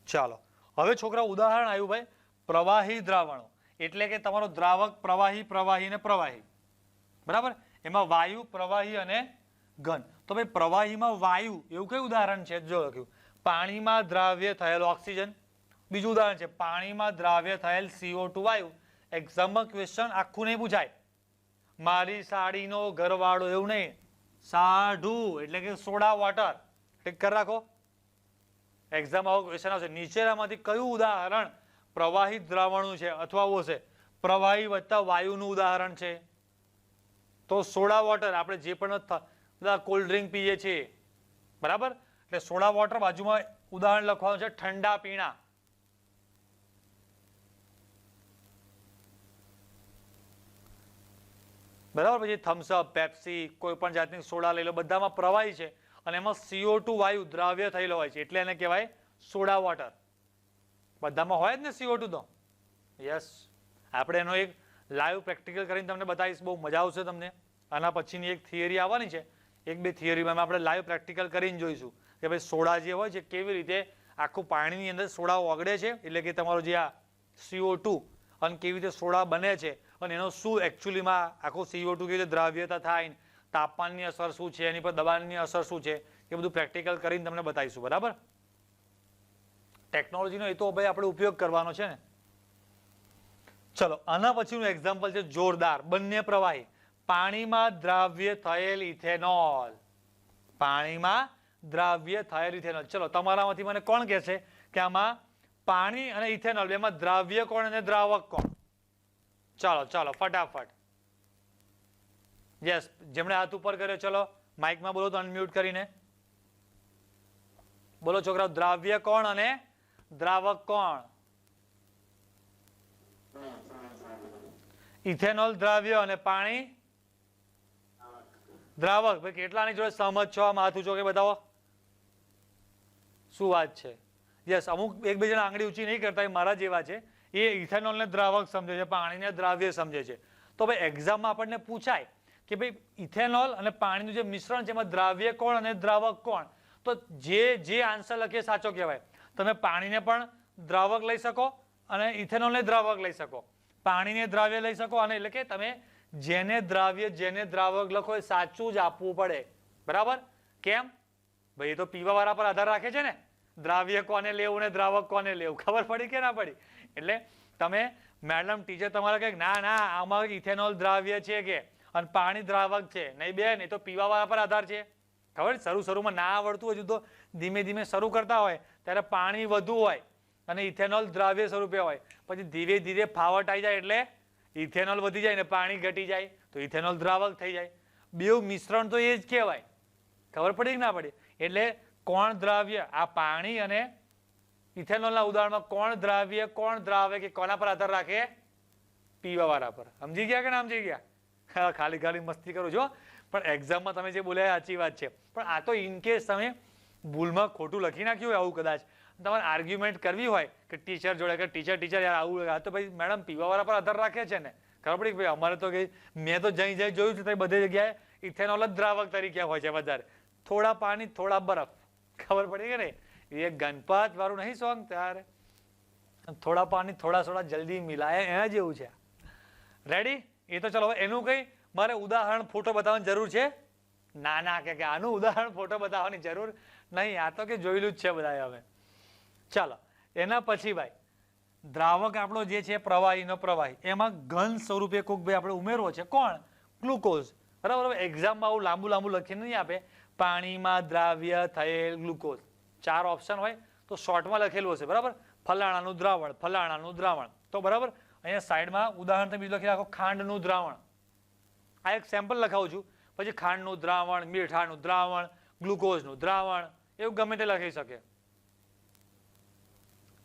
[SPEAKER 1] ચાલો હવે છોકરા ઉદાહરણ આવ્યું ભાઈ પ્રવાહી દ્રાવણો, એટલે કે તમારો દ્રાવક પ્રવાહી, પ્રવાહી ને પ્રવાહી. બરાબર. એમાં વાયુ, પ્રવાહી અને ઘન. તો ભાઈ પ્રવાહીમાં વાયુ એવું કયું ઉદાહરણ છે? જો લખ્યું પાણીમાં દ્રાવ્ય થયેલ ઓક્સિજન. બીજું ઉદાહરણ છે પાણીમાં દ્રાવ્ય થયેલ CO2 વાયુ. એક્ઝામમાં ક્વેશ્ચન આખું નહીં પૂછાય, મારી સાડીનો ઘરવાળો એવું નહીં, સાઢું એટલે કે સોડા વોટર ઠીક કરી રાખો. એક્ઝામ આવો ક્વેશ્ચન આવશે, નીચેનામાંથી કયું ઉદાહરણ પ્રવાહી દ્રાવણનું છે અથવા છે પ્રવાહી વત્તા વાયુનું ઉદાહરણ છે? તો સોડા વોટર, આપણે જે પણ બધા કોલ્ડ ડ્રિંક પીએ છીએ, બરાબર, એટલે સોડા વોટર બાજુમાં ઉદાહરણ લખવાનું છે ઠંડા પીણા. બરાબર. પછી થમ્સઅપ, પેપ્સી, કોઈ પણ જાતની સોડા લઈ લો, બધામાં પ્રવાહી છે અને એમાં CO2 વાયુ દ્રાવ્ય થયેલો હોય છે એટલે એને કહેવાય સોડા વોટર. બધામાં હોય જ ને CO2 તો. યસ, આપણે એનો એક લાઈવ પ્રેક્ટિકલ કરીને તમને બતાવીશ, બહુ મજા આવશે તમને. આના પછીની એક થિયરી આવવાની છે, એક બે થિયરીમાં આપણે લાઈવ પ્રેક્ટિકલ કરીને જોઈશું કે ભાઈ સોડા જે હોય છે કેવી રીતે આખું પાણીની અંદર સોડા ઓગળે છે, એટલે કે તમારો જે આ CO2 અને કેવી રીતે સોડા બને છે અને એનો શું એકચ્યુઅલીમાં આખો CO2 કેવી રીતે દ્રાવ્યતા થાય, તાપમાનની અસર શું છે, એની પર દબાણની અસર શું છે, એ બધું પ્રેક્ટિકલ કરીને તમને બતાવીશું. બરાબર. ટેકનોલોજીનો એ તો ભાઈ આપણે ઉપયોગ કરવાનો છે ને. ચલો આના પછીનું એક્ઝામ્પલ છે જોરદાર, બંને પ્રવાહી. પાણીમાં દ્રાવ્ય થયેલ ઇથેનોલ. પાણીમાં દ્રાવ્ય થયેલ ઇથેનોલ. ચલો તમારામાંથી મને કોણ કહે છે કે આમાં પાણી અને ઇથેનોલ એમાં દ્રાવ્ય કોણ અને દ્રાવક કોણ? ચાલો ચાલો ફટાફટ. યસ, જેમણે હાથ ઉપર કર્યો ચલો માઇકમાં બોલો તો અનમ્યુટ કરીને બોલો છોકરાઓ, દ્રાવ્ય કોણ અને દ્રાવક કોણ? ઇથેનોલ દ્રાવ્ય અને પાણી દ્રાવક. ભાઈ કેટલાની જોડે સહમત છો? આમ હાથ ઊંચો કે બતાવો. શું વાત છે? યસ, અમુક એક બે જણા આંગળી ઊંચી નહીં કરતા, મારા જેવા છે, એ ઇથેનોલને દ્રાવક સમજે છે, પાણીને દ્રાવ્ય સમજે છે. તો ભાઈ એક્ઝામમાં આપણને પૂછાય કે ભાઈ ઇથેનોલ અને પાણીનું જે મિશ્રણ છે એમાં દ્રાવ્ય કોણ અને દ્રાવક કોણ? તો જે આન્સર લખીએ સાચો કહેવાય. તમે પાણીને પણ દ્રાવક લઈ શકો અને ઇથેનોલને દ્રાવક લઈ શકો, પાણીને દ્રાવ્ય લઈ શકો, અને એટલે કે તમે જેને દ્રાવ્ય જેને દ્રાવક લખો એ સાચું જ આપવું પડે. બરાબર. કેમ? ભાઈ એ તો પીવા વાળા પર આધાર રાખે છે ને, દ્રાવ્ય કોને લેવું ને દ્રાવક કોને લેવું. ખબર પડી કે ના પડી? એટલે તમે મેડમ ટીચર તમારે કહે ના ના આમાં ઇથેનોલ દ્રાવ્ય છે કે અને પાણી દ્રાવક છે, નહીં બેન, એ તો પીવા વાળા પર આધાર છે. ખબર? શરૂમાં ના આવડતું હોય તો ધીમે ધીમે શરૂ કરતા હોય ત્યારે પાણી વધુ હોય અને ઇથેનોલ દ્રાવ્ય સ્વરૂપે હોય, પછી ધીરે ધીરે ફાવટ આવી જાય એટલે ઇથેનોલ વધી જાય ને પાણી ઘટી જાય તો ઇથેનોલ દ્રાવક થઈ જાય. બેઉ મિશ્રણ તો એ જ કહેવાય. ખબર પડી કે ના પડી? એટલે કોણ દ્રાવ્ય? આ પાણી અને ઇથેનોલના ઉદાહરણમાં કોણ દ્રાવ્ય કોણ દ્રાવક કે કોના પર આધાર રાખે? પીવા વાળા પર. સમજી ગયા કે ના સમજી ગયા? ખાલી ખાલી મસ્તી કરું છો, પણ એક્ઝામમાં તમે જે બોલ્યા સાચી વાત છે. પણ આ તો ઇનકેસ તમે ભૂલમાં ખોટું લખી નાખ્યું હોય, આવું કદાચ તમારે આર્ગ્યુમેન્ટ કરવી હોય કે ટીચર જોડે કે ટીચર યાર આવું, આ તો ભાઈ મેડમ પીવા વાળા પર આધાર રાખે છે ને. ખબર પડી? ભાઈ અમારે તો કઈ મેં તો જઈ જોયું છે બધી જગ્યાએ ઇથેનોલ જ દ્રાવક તરીકે હોય છે વધારે, થોડા પાણી થોડા બરફ. ખબર પડી કે નહીં? એ ગણપત વાળું નહીં સોંગ, ત્યારે થોડા પાણી થોડા સોડા જલ્દી મિલાય એના જેવું છે. રેડી? એ તો ચલો એનું કઈ મારે ઉદાહરણ ફોટો બતાવવાની જરૂર છે? ના ના કે આનું ઉદાહરણ ફોટો બતાવવાની જરૂર નહીં, આ તો કે જોયેલું જ છે બધા હવે. ચાલો એના પછી ભાઈ દ્રાવક આપણો જે છે પ્રવાહીનો પ્રવાહી, એમાં ઘન સ્વરૂપે કોઈક ભાઈ આપણે ઉમેરવો છે. કોણ? ગ્લુકોઝ. બરાબર. એક્ઝામમાં આવું લાંબુ લાંબુ લખીને નહીં આપે, પાણીમાં દ્રાવ્ય થયેલ ગ્લુકોઝ. 4 ઓપ્શન હોય તો શોર્ટમાં લખેલું હશે. બરાબર. ફલાણાનું દ્રાવણ, ફલાણાનું દ્રાવણ. તો બરાબર અહીંયા સાઈડમાં ઉદાહરણ તમે બીજું લખી રાખો, ખાંડનું દ્રાવણ. આ એક સેમ્પલ લખાવું છું, પછી ખાંડનું દ્રાવણ, મીઠાનું દ્રાવણ, ગ્લુકોઝનું દ્રાવણ, એવું ગમે તે લખી શકે.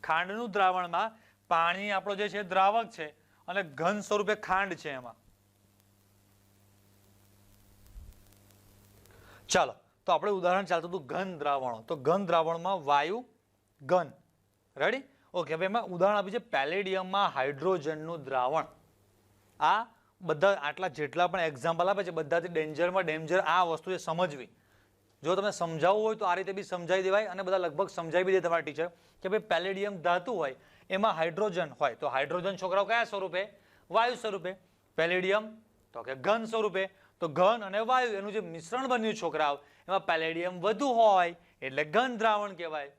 [SPEAKER 1] ખાંડનું દ્રાવણમાં પાણી આપણો જે છે દ્રાવક છે અને ઘન સ્વરૂપે ખાંડ છે એમાં. ચાલો તો આપણે ઉદાહરણ ચાલતું હતું ઘન દ્રાવણો. તો ઘન દ્રાવણમાં વાયુ ઘન. રેડી? ઓકે. હવે એમાં ઉદાહરણ આપ્યું છે પેલેડિયમમાં હાઇડ્રોજનનું દ્રાવણ. આ બધા આટલા જેટલા પણ એક્ઝામ્પલ આપે છે બધાથી ડેન્જરમાં ડેન્જર આ વસ્તુ છે સમજવી. જો તમે સમજાવવું હોય તો આ રીતે બી સમજાવી દેવાય અને બધા લગભગ સમજાવી બી દે તમારા ટીચર કે ભાઈ પેલેડિયમ ધાતુ હોય એમાં હાઇડ્રોજન હોય તો હાઇડ્રોજન છોકરાઓ કયા સ્વરૂપે? વાયુ સ્વરૂપે. પેલેડિયમ તો કે ઘન સ્વરૂપે. તો ઘન અને વાયુ એનું જે મિશ્રણ બન્યું છોકરાઓ એમાં પેલેડિયમ વધુ હોય એટલે ઘન દ્રાવણ કહેવાય.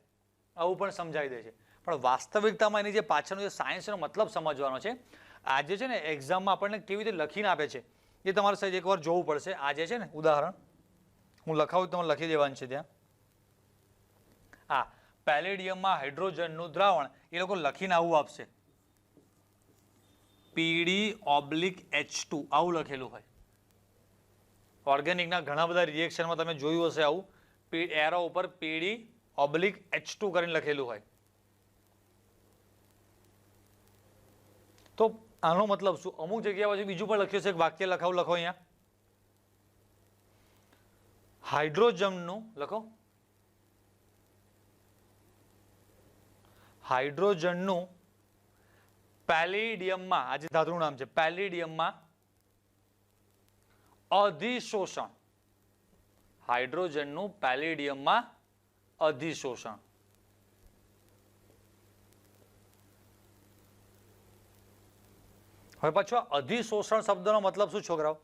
[SPEAKER 1] આવું પણ સમજાવી દે છે. પણ વાસ્તવિકતામાં એની જે પાછળનો જે સાયન્સનો મતલબ સમજવાનો છે. આજે છે ને એક્ઝામમાં આપણને કેવી રીતે લખીને આપે છે એ તમારે સહેજ એકવાર જોવું પડશે. આજે છે ને ઉદાહરણ હું લખાવું તમારે લખી દેવાનું છે ત્યાં. હા, પેલેડિયમમાં હાઇડ્રોજનનું દ્રાવણ એ લોકો લખીને આવું આપશે PD/H2 આવું લખેલું હોય. ઓર્ગેનિકના ઘણા બધા રિએક્શનમાં તમે જોયું હશે આવું એરો ઉપર PD/H2 કરીને લખેલું હોય. તો આનો મતલબ શું? અમુક જગ્યા પછી બીજું પણ લખ્યું છે એક વાક્ય લખો અહીંયા. હાઇડ્રોજનનું લખો. હાઇડ્રોજનનું પેલેડિયમમાં આજે ધાતુનું નામ છે પેલેડિયમમાં અધિશોષણ. હાઇડ્રોજનનું પેલેડિયમમાં અધિશોષણ. હવે પાછો અધિશોષણ શબ્દનો મતલબ શું છોકરાઓ?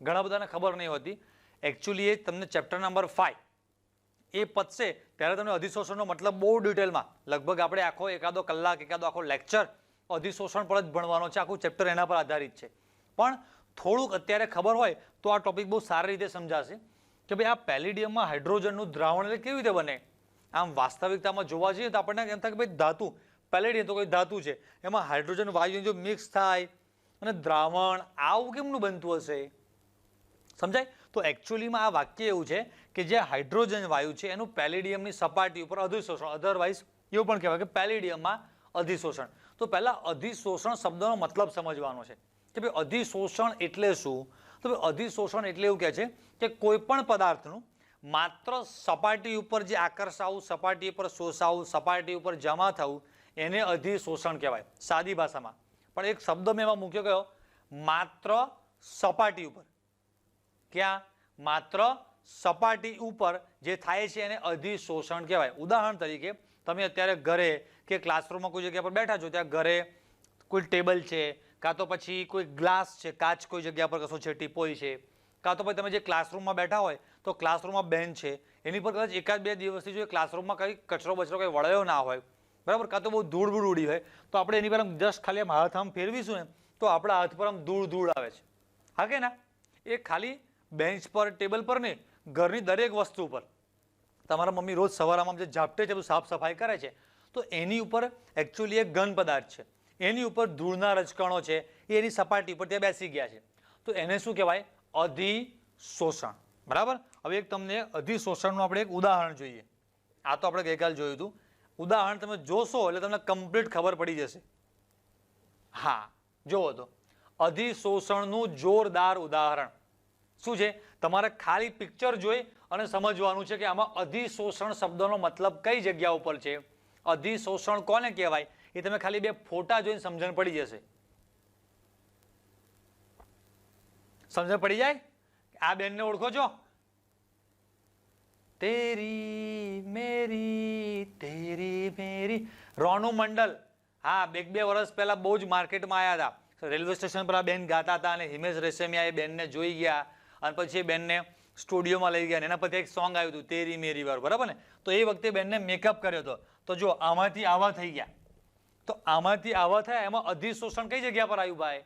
[SPEAKER 1] ઘણા બધાને ખબર નહીં હોતી. એકચ્યુઅલી એ તમને ચેપ્ટર નંબર 5 એ પતશે ત્યારે તમને અધિશોષણનો મતલબ બહુ ડિટેલમાં લગભગ આપણે આખો એકાદો કલાક એકાદો આખો લેક્ચર અધિશોષણ પર જ ભણવાનો છે. આખું ચેપ્ટર એના પર આધારિત છે. પણ થોડુંક અત્યારે ખબર હોય તો આ ટોપિક બહુ સારી રીતે સમજાશે કે ભાઈ આ પેલેડિયમમાં હાઇડ્રોજનનું દ્રાવણ એટલે કેવી રીતે બને. આમ વાસ્તવિકતામાં જોવા જઈએ તો આપણને એમ થાય કે ભાઈ ધાતુ પેલેડિયમ તો કોઈ ધાતુ છે એમાં હાઇડ્રોજન વાયુ જો મિક્સ થાય અને દ્રાવણ આવું કેમનું બનતું હશે? સમજાય? તો એકચ્યુઅલીમાં આ વાક્ય એવું છે કે જે હાઇડ્રોજન વાયુ છે એનું પેલેડિયમની સપાટી ઉપર અધિશોષણ અધરવાઇઝ એવું પણ કહેવાય કે પેલેડિયમમાં અધિશોષણ. તો પહેલા અધિશોષણ શબ્દનો મતલબ સમજવાનો છે કે ભાઈ અધિશોષણ એટલે શું? તો ભાઈ અધિશોષણ એટલે એવું કહે છે કે કોઈ પણ પદાર્થનું માત્ર સપાટી ઉપર જે આકર્ષાવું, સપાટી ઉપર શોષાવું, સપાટી ઉપર જમા થવું એને અધિશોષણ કહેવાય સાદી ભાષામાં. પણ એક શબ્દ મેં એમાં મૂક્યો કયો? માત્ર સપાટી ઉપર. ક્યાં? માત્ર સપાટી ઉપર જે થાય છે એને અધિશોષણ કહેવાય. ઉદાહરણ તરીકે તમે અત્યારે ઘરે કે ક્લાસરૂમમાં કોઈ જગ્યા પર બેઠા છો, ત્યાં ઘરે કોઈ ટેબલ છે કાં તો પછી કોઈ ગ્લાસ છે, કાચ કોઈ જગ્યા પર કશો છે, ટીપોઈ છે, કાં તો પછી તમે જે ક્લાસરૂમમાં બેઠા હોય તો ક્લાસરૂમમાં બેન્ચ છે એની પર કદાચ એકાદ બે દિવસથી જો ક્લાસરૂમમાં કંઈ કચરો બચરો કંઈ વળ્યો ના હોય બરાબર, કાં તો બહુ ધૂળ બૂળ ઉડી હોય તો આપણે એની પર આમ જસ્ટ ખાલી આમ હાથ આમ ફેરવીશું ને તો આપણા હાથ પર આમ ધૂળ આવે છે. હા કે ના? એ ખાલી બેન્ચ પર ટેબલ પર નહીં, ઘરની દરેક વસ્તુ પર તમારા મમ્મી રોજ સવારમાં જે ઝાપટે છે સાફ સફાઈ કરે છે તો એની ઉપર એકચ્યુઅલી એક ઘન પદાર્થ છે, એની ઉપર ધૂળના રજકણો છે એ એની સપાટી પર ત્યાં બેસી ગયા છે. તો એને શું કહેવાય? અધિશોષણ. બરાબર? હવે એક તમને અધિશોષણનું આપણે એક ઉદાહરણ જોઈએ. આ તો આપણે ગઈકાલે જોયું હતું. ઉદાહરણ તમે જોશો એટલે તમને કમ્પ્લીટ ખબર પડી જશે. હા, જોવો તો અધિશોષણનું જોરદાર ઉદાહરણ શું છે? તમારે ખાલી પિક્ચર જોઈ અને સમજવાનું છે કે આમાં અધિશોષણ શબ્દનો મતલબ કઈ જગ્યા ઉપર છે. અધિશોષણ કોને કહેવાય એ તમે ખાલી બે ફોટા જોઈને સમજણ પડી જશે. સમજણ પડી જાય? આ બેનને ઓળખો છો? તેરી મેરી રોનું મંડલ. હા, એક બે વર્ષ પહેલા બહુ જ માર્કેટમાં આવ્યા હતા. રેલવે સ્ટેશન પર આ બેન ગાતા હતા અને હિમેશ રેશમિયા એ બેનને જોઈ ગયા અને પછી એ બેનને સ્ટુડિયોમાં લઈ ગયા. એના પછી એક સોંગ આવ્યું હતું તેરી મેરી વાળું, બરાબર ને? તો એ વખતે બેનને મેકઅપ કર્યો હતો. તો જો આમાંથી આવા થઈ ગયા. તો આમાંથી આવા થયા એમાં અધિશોષણ કઈ જગ્યા પર આવ્યું ભાઈ?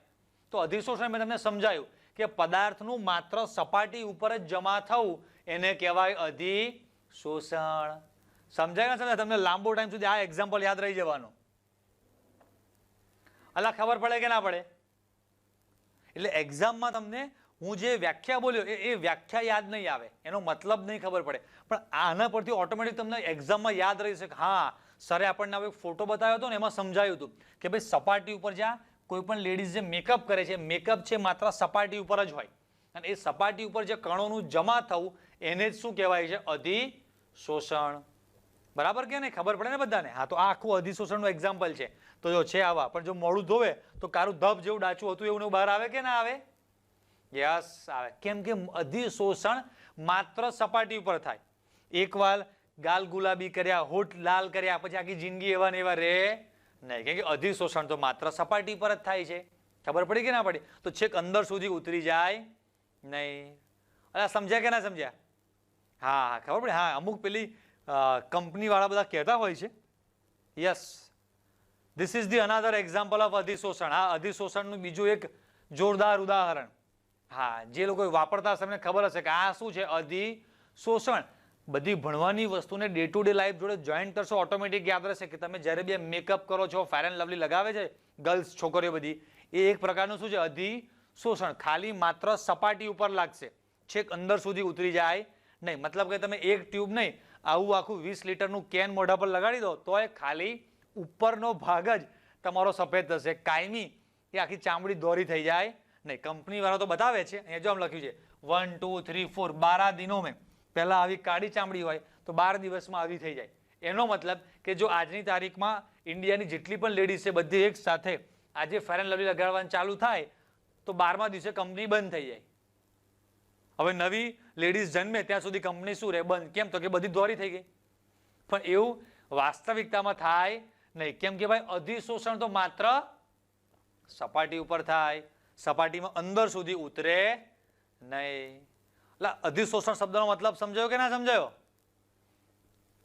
[SPEAKER 1] તો અધિશોષણ મેં તમને સમજાયું કે પદાર્થનું માત્ર સપાટી ઉપર જ જમા થવું એને કહેવાય અધિશોષણ. સમજાય ને? તમને લાંબો ટાઈમ સુધી આ એક્ઝામ્પલ યાદ રહી જવાનું. અલા ખબર પડે કે ના પડે? એટલે એક્ઝામમાં તમને હું જે વ્યાખ્યા બોલ્યો એ વ્યાખ્યા યાદ નહીં આવે, એનો મતલબ નહીં ખબર પડે, પણ આના પરથી ઓટોમેટિક તમને એક્ઝામમાં યાદ રહી શકે. હા, સરે આપણને હવે ફોટો બતાવ્યો હતો ને એમાં સમજાયું હતું કે ભાઈ સપાટી ઉપર જ્યાં કોઈ પણ લેડીઝ જે મેકઅપ કરે છે, મેકઅપ છે માત્ર સપાટી ઉપર જ હોય અને એ સપાટી ઉપર જે કણોનું જમા થવું એને જ શું કહેવાય છે? અધિશોષણ. બરાબર કે નહીં? ખબર પડે ને બધાને? હા, તો આ આખું અધિશોષણનું એક્ઝામ્પલ છે. તો જો છે આવા, પણ જો મોડું ધોવે તો કારું ધબ જેવું ડાચું હતું એવું બહાર આવે કે ના આવે? યસ, આવે. કેમ કે અધિશોષણ માત્ર સપાટી ઉપર થાય. એકવાર ગાલ ગુલાબી કર્યા, હોઠ લાલ કર્યા પછી આખી જિંદગી એવા ને એવા રે નહીં, કેમ કે અધિશોષણ તો માત્ર સપાટી પર જ થાય છે. ખબર પડી કે ના પડી? તો છેક અંદર સુધી ઉતરી જાય નહીં. અરે સમજ્યા કે ના સમજ્યા? હા હા, ખબર પડી. હા, અમુક પેલી કંપની વાળા બધા કહેતા હોય છે. Yes, this is the another example of અધિશોષણ. આ અધિશોષણનું બીજું એક જોરદાર ઉદાહરણ. હા, જે લોકો વાપરતા હશે એમને ખબર હશે કે આ શું છે? અધિશોષણ. બધી ભણવાની વસ્તુને ડે ટુ ડે લાઈફ જોડે જોઈન્ટ કરશો ઓટોમેટિક યાદ રહેશે કે તમે જ્યારે બી મેકઅપ કરો છો, ફેર એન્ડ લવલી લગાવે છે ગર્લ્સ, છોકરીઓ બધી, એ એક પ્રકારનું શું છે? અધિશોષણ. ખાલી માત્ર સપાટી ઉપર લાગશે, છેક અંદર સુધી ઉતરી જાય નહીં. મતલબ કે તમે એક ટ્યુબ નહીં, આવું આખું 20 લીટરનું કેન મોઢા પર લગાડી દો તો એ ખાલી ઉપરનો ભાગ જ તમારો સફેદ થશે. કાયમી એ આખી ચામડી દોરી થઈ જાય નહીં. કંપની વાળા તો બતાવે છે, અહીંયા જો આમ લખ્યું છે 1 2 3 4 12 દિનો મેં. પહેલા આવી કાળી ચામડી હોય તો 12 દિવસમાં આવી થઈ જાય. એનો મતલબ કે જો આજની તારીખમાં ઇન્ડિયાની જેટલી પણ લેડીઝ છે બધી એક સાથે આજે ફેર એન્ડ લવલી લગાડવાનું ચાલુ થાય તો 12મા દિવસે કંપની બંધ થઈ જાય. હવે નવી લેડીઝ જન્મે ત્યાં સુધી કંપની શું રહે? બંધ. કેમ? તો કે બધી દોરી થઈ ગઈ. પણ એવું વાસ્તવિકતામાં થાય નહીં. કેમ કે ભાઈ અધિશોષણ તો માત્ર સપાટી ઉપર થાય, સપાટીમાં અંદર સુધી ઉતરે નહીં. એટલે અધિશોષણ શબ્દનો મતલબ સમજાયો કે ના સમજાયો?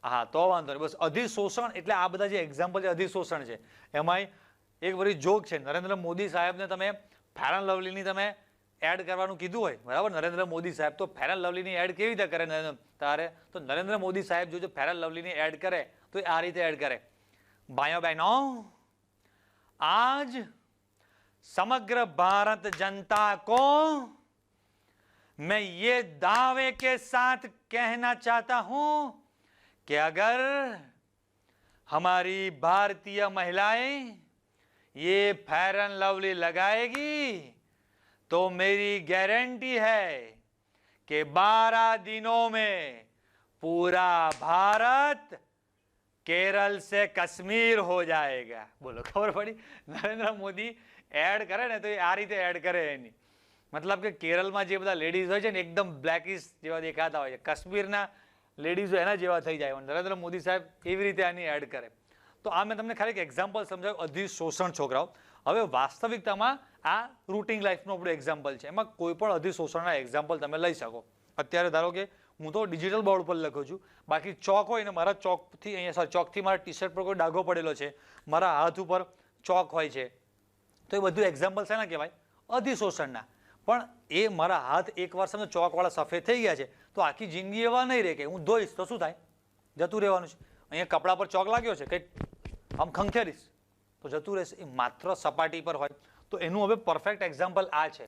[SPEAKER 1] હા, તો વાંધો નહીં. બસ અધિશોષણ એટલે આ બધા જે એક્ઝામ્પલ છે અધિશોષણ છે. એમાંય એક વળી જોક છે. નરેન્દ્ર મોદી સાહેબને તમે ફેર એન્ડ લવલીની તમે એડ કરવાનું કીધું હોય, બરાબર? નરેન્દ્ર મોદી સાહેબ તો ફેર એન્ડ લવલીની એડ કેવી રીતે કરે? તારે તો નરેન્દ્ર મોદી સાહેબ જો ફેર એન્ડ લવલીની એડ કરે તો આ રીતે એડ કરે. ભાઈઓ બહેનો, આજ समग्र भारत जनता को मैं ये दावे के साथ कहना चाहता हूं कि अगर हमारी भारतीय महिलाएं ये फेयर एंड लवली लगाएगी तो मेरी गारंटी है कि 12 दिनों में पूरा भारत केरल से कश्मीर हो जाएगा. बोलो, खबर पड़ी? नरेंद्र मोदी એડ કરે ને તો એ આ રીતે એડ કરે. એની મતલબ કે કેરળમાં જે બધા લેડીઝ હોય છે ને એકદમ બ્લેકિશ જેવા દેખાતા હોય છે, કાશ્મીરના લેડીઝો એના જેવા થઈ જાય. નરેન્દ્ર મોદી સાહેબ એવી રીતે આની એડ કરે. તો આ મેં તમને ખાલી એક એક્ઝામ્પલ સમજાવ્યું, અધિશોષણ. છોકરાઓ, હવે વાસ્તવિકતામાં આ રૂટીન લાઈફનું આપણું એક્ઝામ્પલ છે. એમાં કોઈ પણ અધિશોષણના એક્ઝામ્પલ તમે લઈ શકો. અત્યારે ધારો કે હું તો ડિજિટલ બોર્ડ પર લખું છું, બાકી ચોક હોય ને મારા ચોકથી અહીંયા ચોકથી મારા ટી શર્ટ પર કોઈ ડાઘો પડેલો છે, મારા હાથ ઉપર ચોક હોય છે, તો એ બધું એક્ઝામ્પલ છે ને કહેવાય? અધિશોષણના. પણ એ મારા હાથ એકવાર સમજો ચોકવાળા સફેદ થઈ ગયા છે તો આખી જિંદગી એવા નહીં રહે કે હું ધોઈશ તો શું થાય? જતું રહેવાનું છે. અહીંયા કપડા પર ચોક લાગ્યો છે, કંઈક આમ ખંખેરીશ તો જતું રહેશે. એ માત્ર સપાટી પર હોય. તો એનું હવે પરફેક્ટ એક્ઝામ્પલ આ છે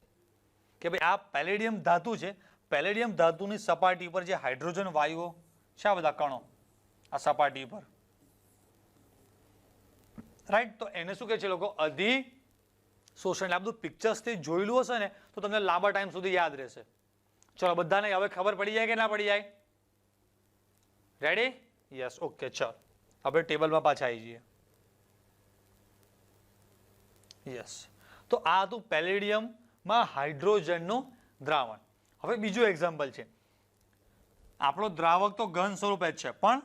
[SPEAKER 1] કે ભાઈ આ પેલેડિયમ ધાતુ છે. પેલેડિયમ ધાતુની સપાટી પર જે હાઇડ્રોજન વાયુઓ છે, આ બધા કણો આ સપાટી પર, રાઈટ? તો એને શું કહે છે લોકો? અધિશોષણ. આ બધું પિક્ચર્સથી જોયેલું હશે ને તો તમને લાંબા ટાઈમ સુધી યાદ રહેશે. ચલો, બધાને હવે ખબર પડી જાય કે ના પડી જાય? રેડી? Yes, okay. ચલો આપણે ટેબલમાં પાછા આવી જઈએ. યસ, તો આ હતું પેલેડિયમમાં હાઇડ્રોજનનું દ્રાવણ. હવે બીજું એક્ઝામ્પલ છે. આપણો દ્રાવક તો ઘન સ્વરૂપે જ છે, પણ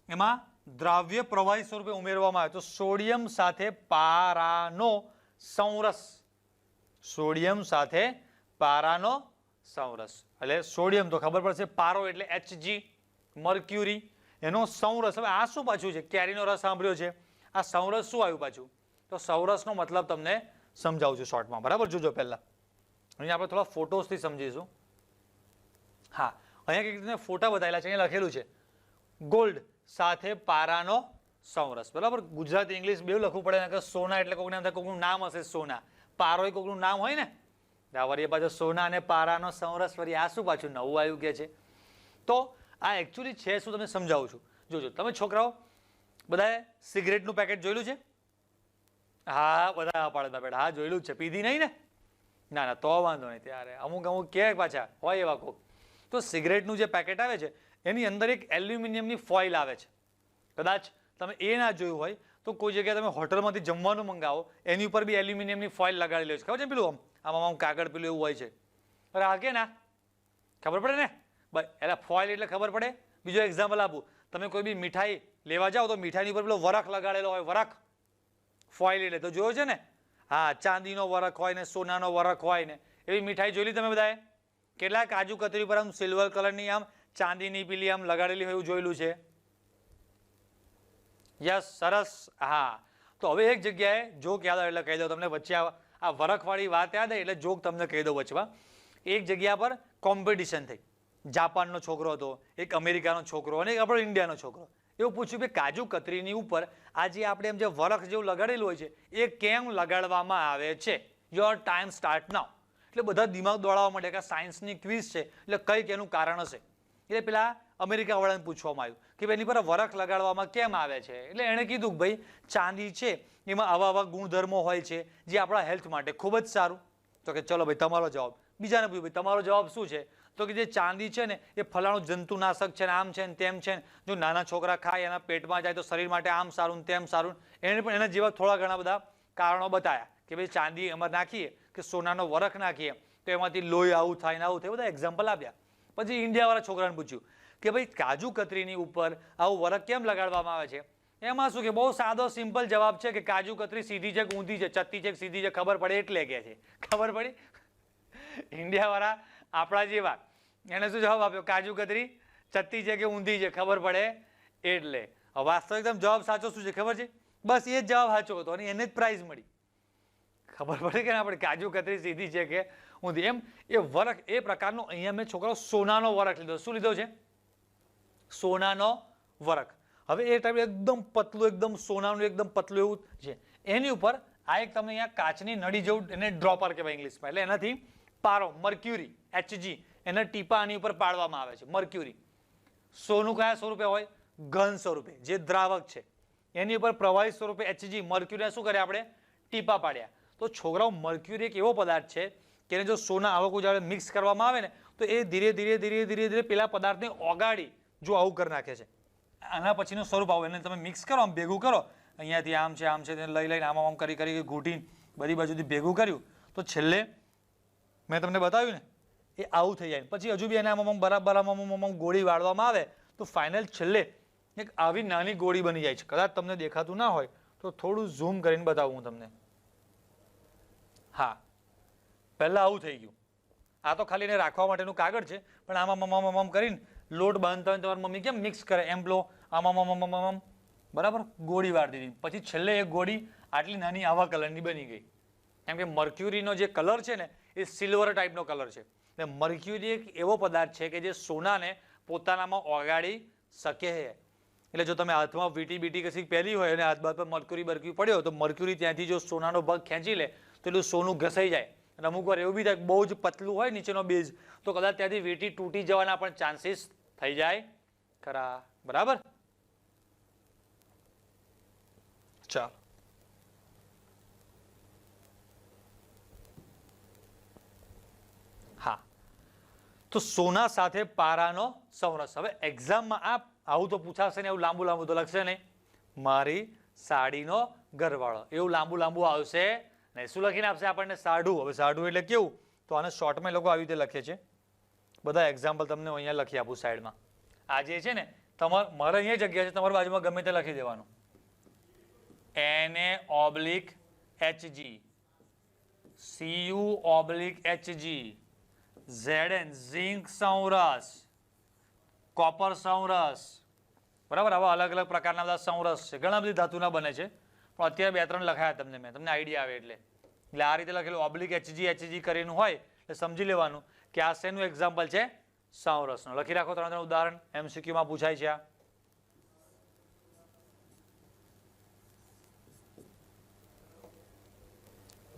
[SPEAKER 1] એમાં દ્રાવ્ય પ્રવાહી સ્વરૂપે ઉમેરવામાં આવે તો સોડિયમ સાથે પારાનો સંરસ. સોડિયમ સાથે પારાનો સંરસ એટલે સોડિયમ તો ખબર પડશે, પારો એટલે Hg, મર્ક્યુરી, એનો સંરસ. હવે આ શું પાછું છે? કેરીનો રસ સાંભળ્યો છે, આ સંરસ શું આવ્યું પાછું? તો સંરસનો મતલબ તમને સમજાવું છું શોર્ટમાં, બરાબર? જોજો પહેલા અહીંયા આપણે થોડા ફોટોસથી સમજીશું. હા, અહીંયા કંઈક તમને ફોટા બતાવેલા છે. અહીંયા લખેલું છે ગોલ્ડ સાથે પારાનો સંરસ, બરાબર? ગુજરાતી ઇંગ્લિશ બેવ લખવું પડે ને. સોના એટલે કોઈકનું નામ હશે, સોના. પારો એ કોઈકનું નામ હોય ને. વળી પાછો સોના અને પારાનો સંરસ, વળી આ શું પાછું નવું આવ્યું કે છે? તો આ એકચ્યુઅલી છે શું તમને સમજાવું છું. જોજો તમે છોકરાઓ, બધાએ સિગરેટનું પેકેટ જોયેલું છે? હા, બધા પાડે પેકેટ, હા જોયેલું જ છે. પીધી નહીં ને? ના ના, તો વાંધો નહીં. ત્યારે અમુક કે પાછા હોય એવા કોક. તો સિગરેટનું જે પેકેટ આવે છે એની અંદર એક એલ્યુમિનિયમની ફોઇલ આવે છે. કદાચ તમે એ ના જોયું હોય તો કોઈ જગ્યાએ તમે હોટલમાંથી જમવાનું મંગાવો એની ઉપર બી એલ્યુમિનિયમની ફોઇલ લગાડેલી હોય છે. ખબર છે પેલું આમ કાગળ પેલું એવું હોય છે. રાખે ના ખબર પડે ને? બસ એટલે ફોઇલ એટલે ખબર પડે. બીજો એક્ઝામ્પલ આપું, તમે કોઈ બી મીઠાઈ લેવા જાઓ તો મીઠાઈની ઉપર પેલો વરખ લગાડેલો હોય, વરખ ફોઇલ એટલે તો જોયો છે ને? હા, ચાંદીનો વરખ હોય ને સોનાનો વરખ હોય ને એવી મીઠાઈ જોયેલી તમે બધાએ? કેટલા કાજુ કતરી પર આમ સિલ્વર કલરની આમ ચાંદીની પીલી આમ લગાડેલી હોય એવું જોયેલું છે? યસ, સરસ. હા, તો હવે એક જગ્યાએ જોક યાદ આવે એટલે કહી દઉં તમને. વચ્ચે આ વરખવાળી વાત યાદ આવે એટલે જોક તમને કહી દઉં વચમાં. એક જગ્યા પર કોમ્પિટિશન થઈ. જાપાનનો છોકરો હતો, એક અમેરિકાનો છોકરો અને એક આપણો ઇન્ડિયાનો છોકરો. એવું પૂછ્યું કે કાજુ કતરીની ઉપર આજે આપણે એમ જે વરખ જેવું લગાડેલું હોય છે એ કેમ લગાડવામાં આવે છે? યોર ટાઈમ સ્ટાર્ટ નાઉ. એટલે બધા દિમાગ દોડાવવા માટે કે સાયન્સની ક્વિઝ છે એટલે કંઈક એનું કારણ હશે. એટલે પેલા અમેરિકા વાળાને પૂછવામાં આવ્યું કે એની પર વરખ લગાડવામાં કેમ આવે છે? એટલે એણે કીધું કે ભાઈ ચાંદી છે એમાં આવા ગુણધર્મો હોય છે જે આપણા હેલ્થ માટે ખૂબ જ સારું. તો કે ચલો ભાઈ તમારો જવાબ. બીજાને પૂછ્યું ભાઈ તમારો જવાબ શું છે? તો કે જે ચાંદી છે ને એ ફલાણું જંતુનાશક છે ને આમ છે ને તેમ છે ને જો નાના છોકરા ખાય એના પેટમાં જાય તો શરીર માટે આમ સારું ને તેમ સારું. એને પણ એના જેવા થોડા ઘણા બધા કારણો બતાવ્યા કે ભાઈ ચાંદી એમાં નાખીએ કે સોનાનો વરખ નાખીએ તો એમાંથી લોહી આવું થાય ને આવું થાય, બધા એક્ઝામ્પલ આપ્યા. પછી ઇન્ડિયાવાળા છોકરાને પૂછ્યું કે ભાઈ કાજુ કતરીની ઉપર આવું વરખ કેમ લગાડવામાં આવે છે? એમાં શું કે બહુ સાદો સિમ્પલ જવાબ છે કે કાજુ કતરી સીધી છે કે ઊંધી છે, ચત્તી છે કે સીધી છે ખબર પડે એટલે કે છે. ખબર પડી? ઇન્ડિયાવાળા આપણા જેવા એને શું જવાબ આપ્યો? કાજુ કતરી ચત્તી છે કે ઊંધી છે ખબર પડે એટલે. વાસ્તવિક જવાબ સાચો શું છે ખબર છે? બસ એ જ જવાબ સાચો હતો અને એને જ પ્રાઇઝ મળી. ખબર પડે કે આપણે કાજુ કતરી સીધી છે કે ઊંધી. એમ એ વરખ એ પ્રકારનો અહીંયા મેં છોકરાઓ સોનાનો વરખ લીધો. શું લીધો છે? સોનાનો વરખ. હવે એ ટાઈપ એકદમ પતલું, એકદમ સોનાનું એકદમ પતલું એવું છે. એની ઉપર આ એક તમને અહીંયા કાચની નળી જેવું એને ડ્રોપર કહેવાય ઇંગ્લિશમાં. એટલે એનાથી પારો મર્ક્યુરી Hg એના ટીપા આની ઉપર પાડવામાં આવે છે. મર્ક્યુરી સોનું કયા સ્વરૂપે હોય? ઘન સ્વરૂપે, જે દ્રાવક છે એની ઉપર પ્રવાહી સ્વરૂપે Hg મર્ક્યુરીને શું કરે આપણે? ટીપા પાડ્યા. તો છોકરાઓ મર્ક્યુરી એક એવો પદાર્થ છે કે એને જો સોના આવકું જ્યારે મિક્સ કરવામાં આવે ને તો એ ધીરે ધીરે ધીરે ધીરે ધીરે પેલા પદાર્થને ઓગાળી જો આવું કરી નાખે છે. આના પછીનું સ્વરૂપ આવું એને તમે મિક્સ કરો, આમ ભેગું કરો, અહીંયાથી આમ છે તેને લઈ લઈને આમ કરી કરી ઘૂંટીને બધી બાજુથી ભેગું કર્યું તો છેલ્લે મેં તમને બતાવ્યું ને એ આવું થઈ જાય. પછી હજુ બી એને આમ બરાબર આમ ગોળી વાળવામાં આવે તો ફાઇનલ છેલ્લે એક આવી નાની ગોળી બની જાય છે. કદાચ તમને દેખાતું ના હોય તો થોડું ઝૂમ કરીને બતાવું હું તમને. હા, પહેલા આવું થઈ ગયું. આ તો ખાલી એને રાખવા માટેનું કાગળ છે પણ આમ કરીને લોટ બાંધતા હોય તમારી મમ્મી કેમ મિક્સ કરે એમ લો આમ બરાબર ગોળી વાળી દીધી. પછી છેલ્લે એક ગોળી આટલી નાની આવા કલરની બની ગઈ. કેમ કે મર્ક્યુરીનો જે કલર છે ને એ સિલ્વર ટાઈપનો કલર છે. એટલે મર્ક્યુરી એક એવો પદાર્થ છે કે જે સોનાને પોતાનામાં ઓગાળી શકે છે. એટલે જો તમે હાથમાં વીટી બીટી કશી પહેરી હોય અને હાથ બાદ પર મર્ક્યુરી પડ્યો તો મર્ક્યુરી ત્યાંથી જો સોનાનો ભાગ ખેંચી લે તો એટલું સોનું ઘસાઈ જાય. અને અમુક વાર એવું બી થાય બહુ જ પતલું હોય નીચેનો બેઝ તો કદાચ ત્યાંથી વીટી તૂટી જવાના પણ ચાન્સીસ થઈ જાય ખરા. બરાબર? ચાલો હા, તો સોના સાથે પારાનો સમરસ. હવે એક્ઝામમાં આવું તો પૂછાશે ને એવું લાંબુ લાંબુ તો લખશે નહીં. મારી સાડીનો ઘરવાળો એવું લાંબુ આવશે નહીં. શું લખીને આપશે આપણને? સાડું. હવે સાડું એટલે કેવું? તો આને શોર્ટમાં લોકો આવી રીતે લખે છે. બધા એક્ઝામ્પલ તમને અહીંયા લખી આપું સાઈડમાં. આ જે છે ને મારે અહીંયા જગ્યા છે, તમારી બાજુમાં ગમે તે લખી દેવાનું. Na/Hg Cu/Hg Zn ઝિંક સંરસ, કોપર સંરસ. બરાબર? આવા અલગ અલગ પ્રકારના બધા સંરસ છે. ઘણા બધી ધાતુના બને છે પણ અત્યારે 2-3 લખાયા તમને મેં, તમને આઈડિયા આવે એટલે. એટલે આ રીતે લખેલું Hg કરીને હોય એટલે સમજી લેવાનું કે આ શેનું એક્ઝામ્પલ છે? સંરસનું. લખી રાખો 3 ઉદાહરણ, MCQ માં પૂછાય છે આ.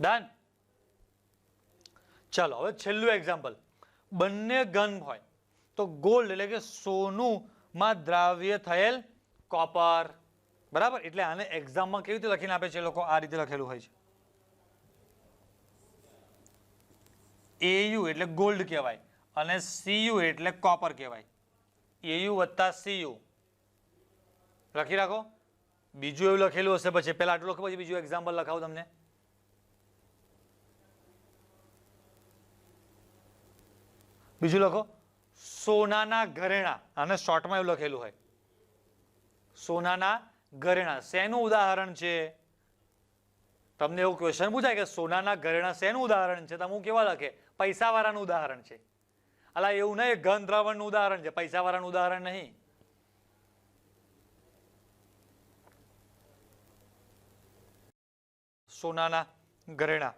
[SPEAKER 1] ડન? ચાલો હવે છેલ્લું એક્ઝામ્પલ. બંને ઘન હોય તો ગોલ્ડ એટલે કે સોનું માં દ્રાવ્ય થયેલ કોપર. બરાબર, એટલે આને એક્ઝામમાં કેવી રીતે લખીને આપે છે એ લોકો? આ રીતે લખેલું હોય છે. AU એટલે ગોલ્ડ કહેવાય અને CU એટલે કોપર કહેવાય. AU વત્તા CU લખી રાખો. બીજું એવું લખેલું હશે પછી, પહેલા આટલું લખો પછી બીજું એક્ઝામ્પલ લખાવું તમને. બીજું લખો સોનાના ઘરેણા. આને શોર્ટમાં એવું લખેલું હોય સોનાના ઘરેણા. શેનું ઉદાહરણ છે? તમને એવું ક્વેશ્ચન પૂછાય કે સોનાના ઘરેણા શેનું ઉદાહરણ છે? તમે કેવા લખે? પૈસાવાળાનું ઉદાહરણ છે. અલા એવું નહીં, ઘન દ્રાવણનું ઉદાહરણ છે, પૈસાવાળાનું ઉદાહરણ નહીં. સોનાના ઘરેણા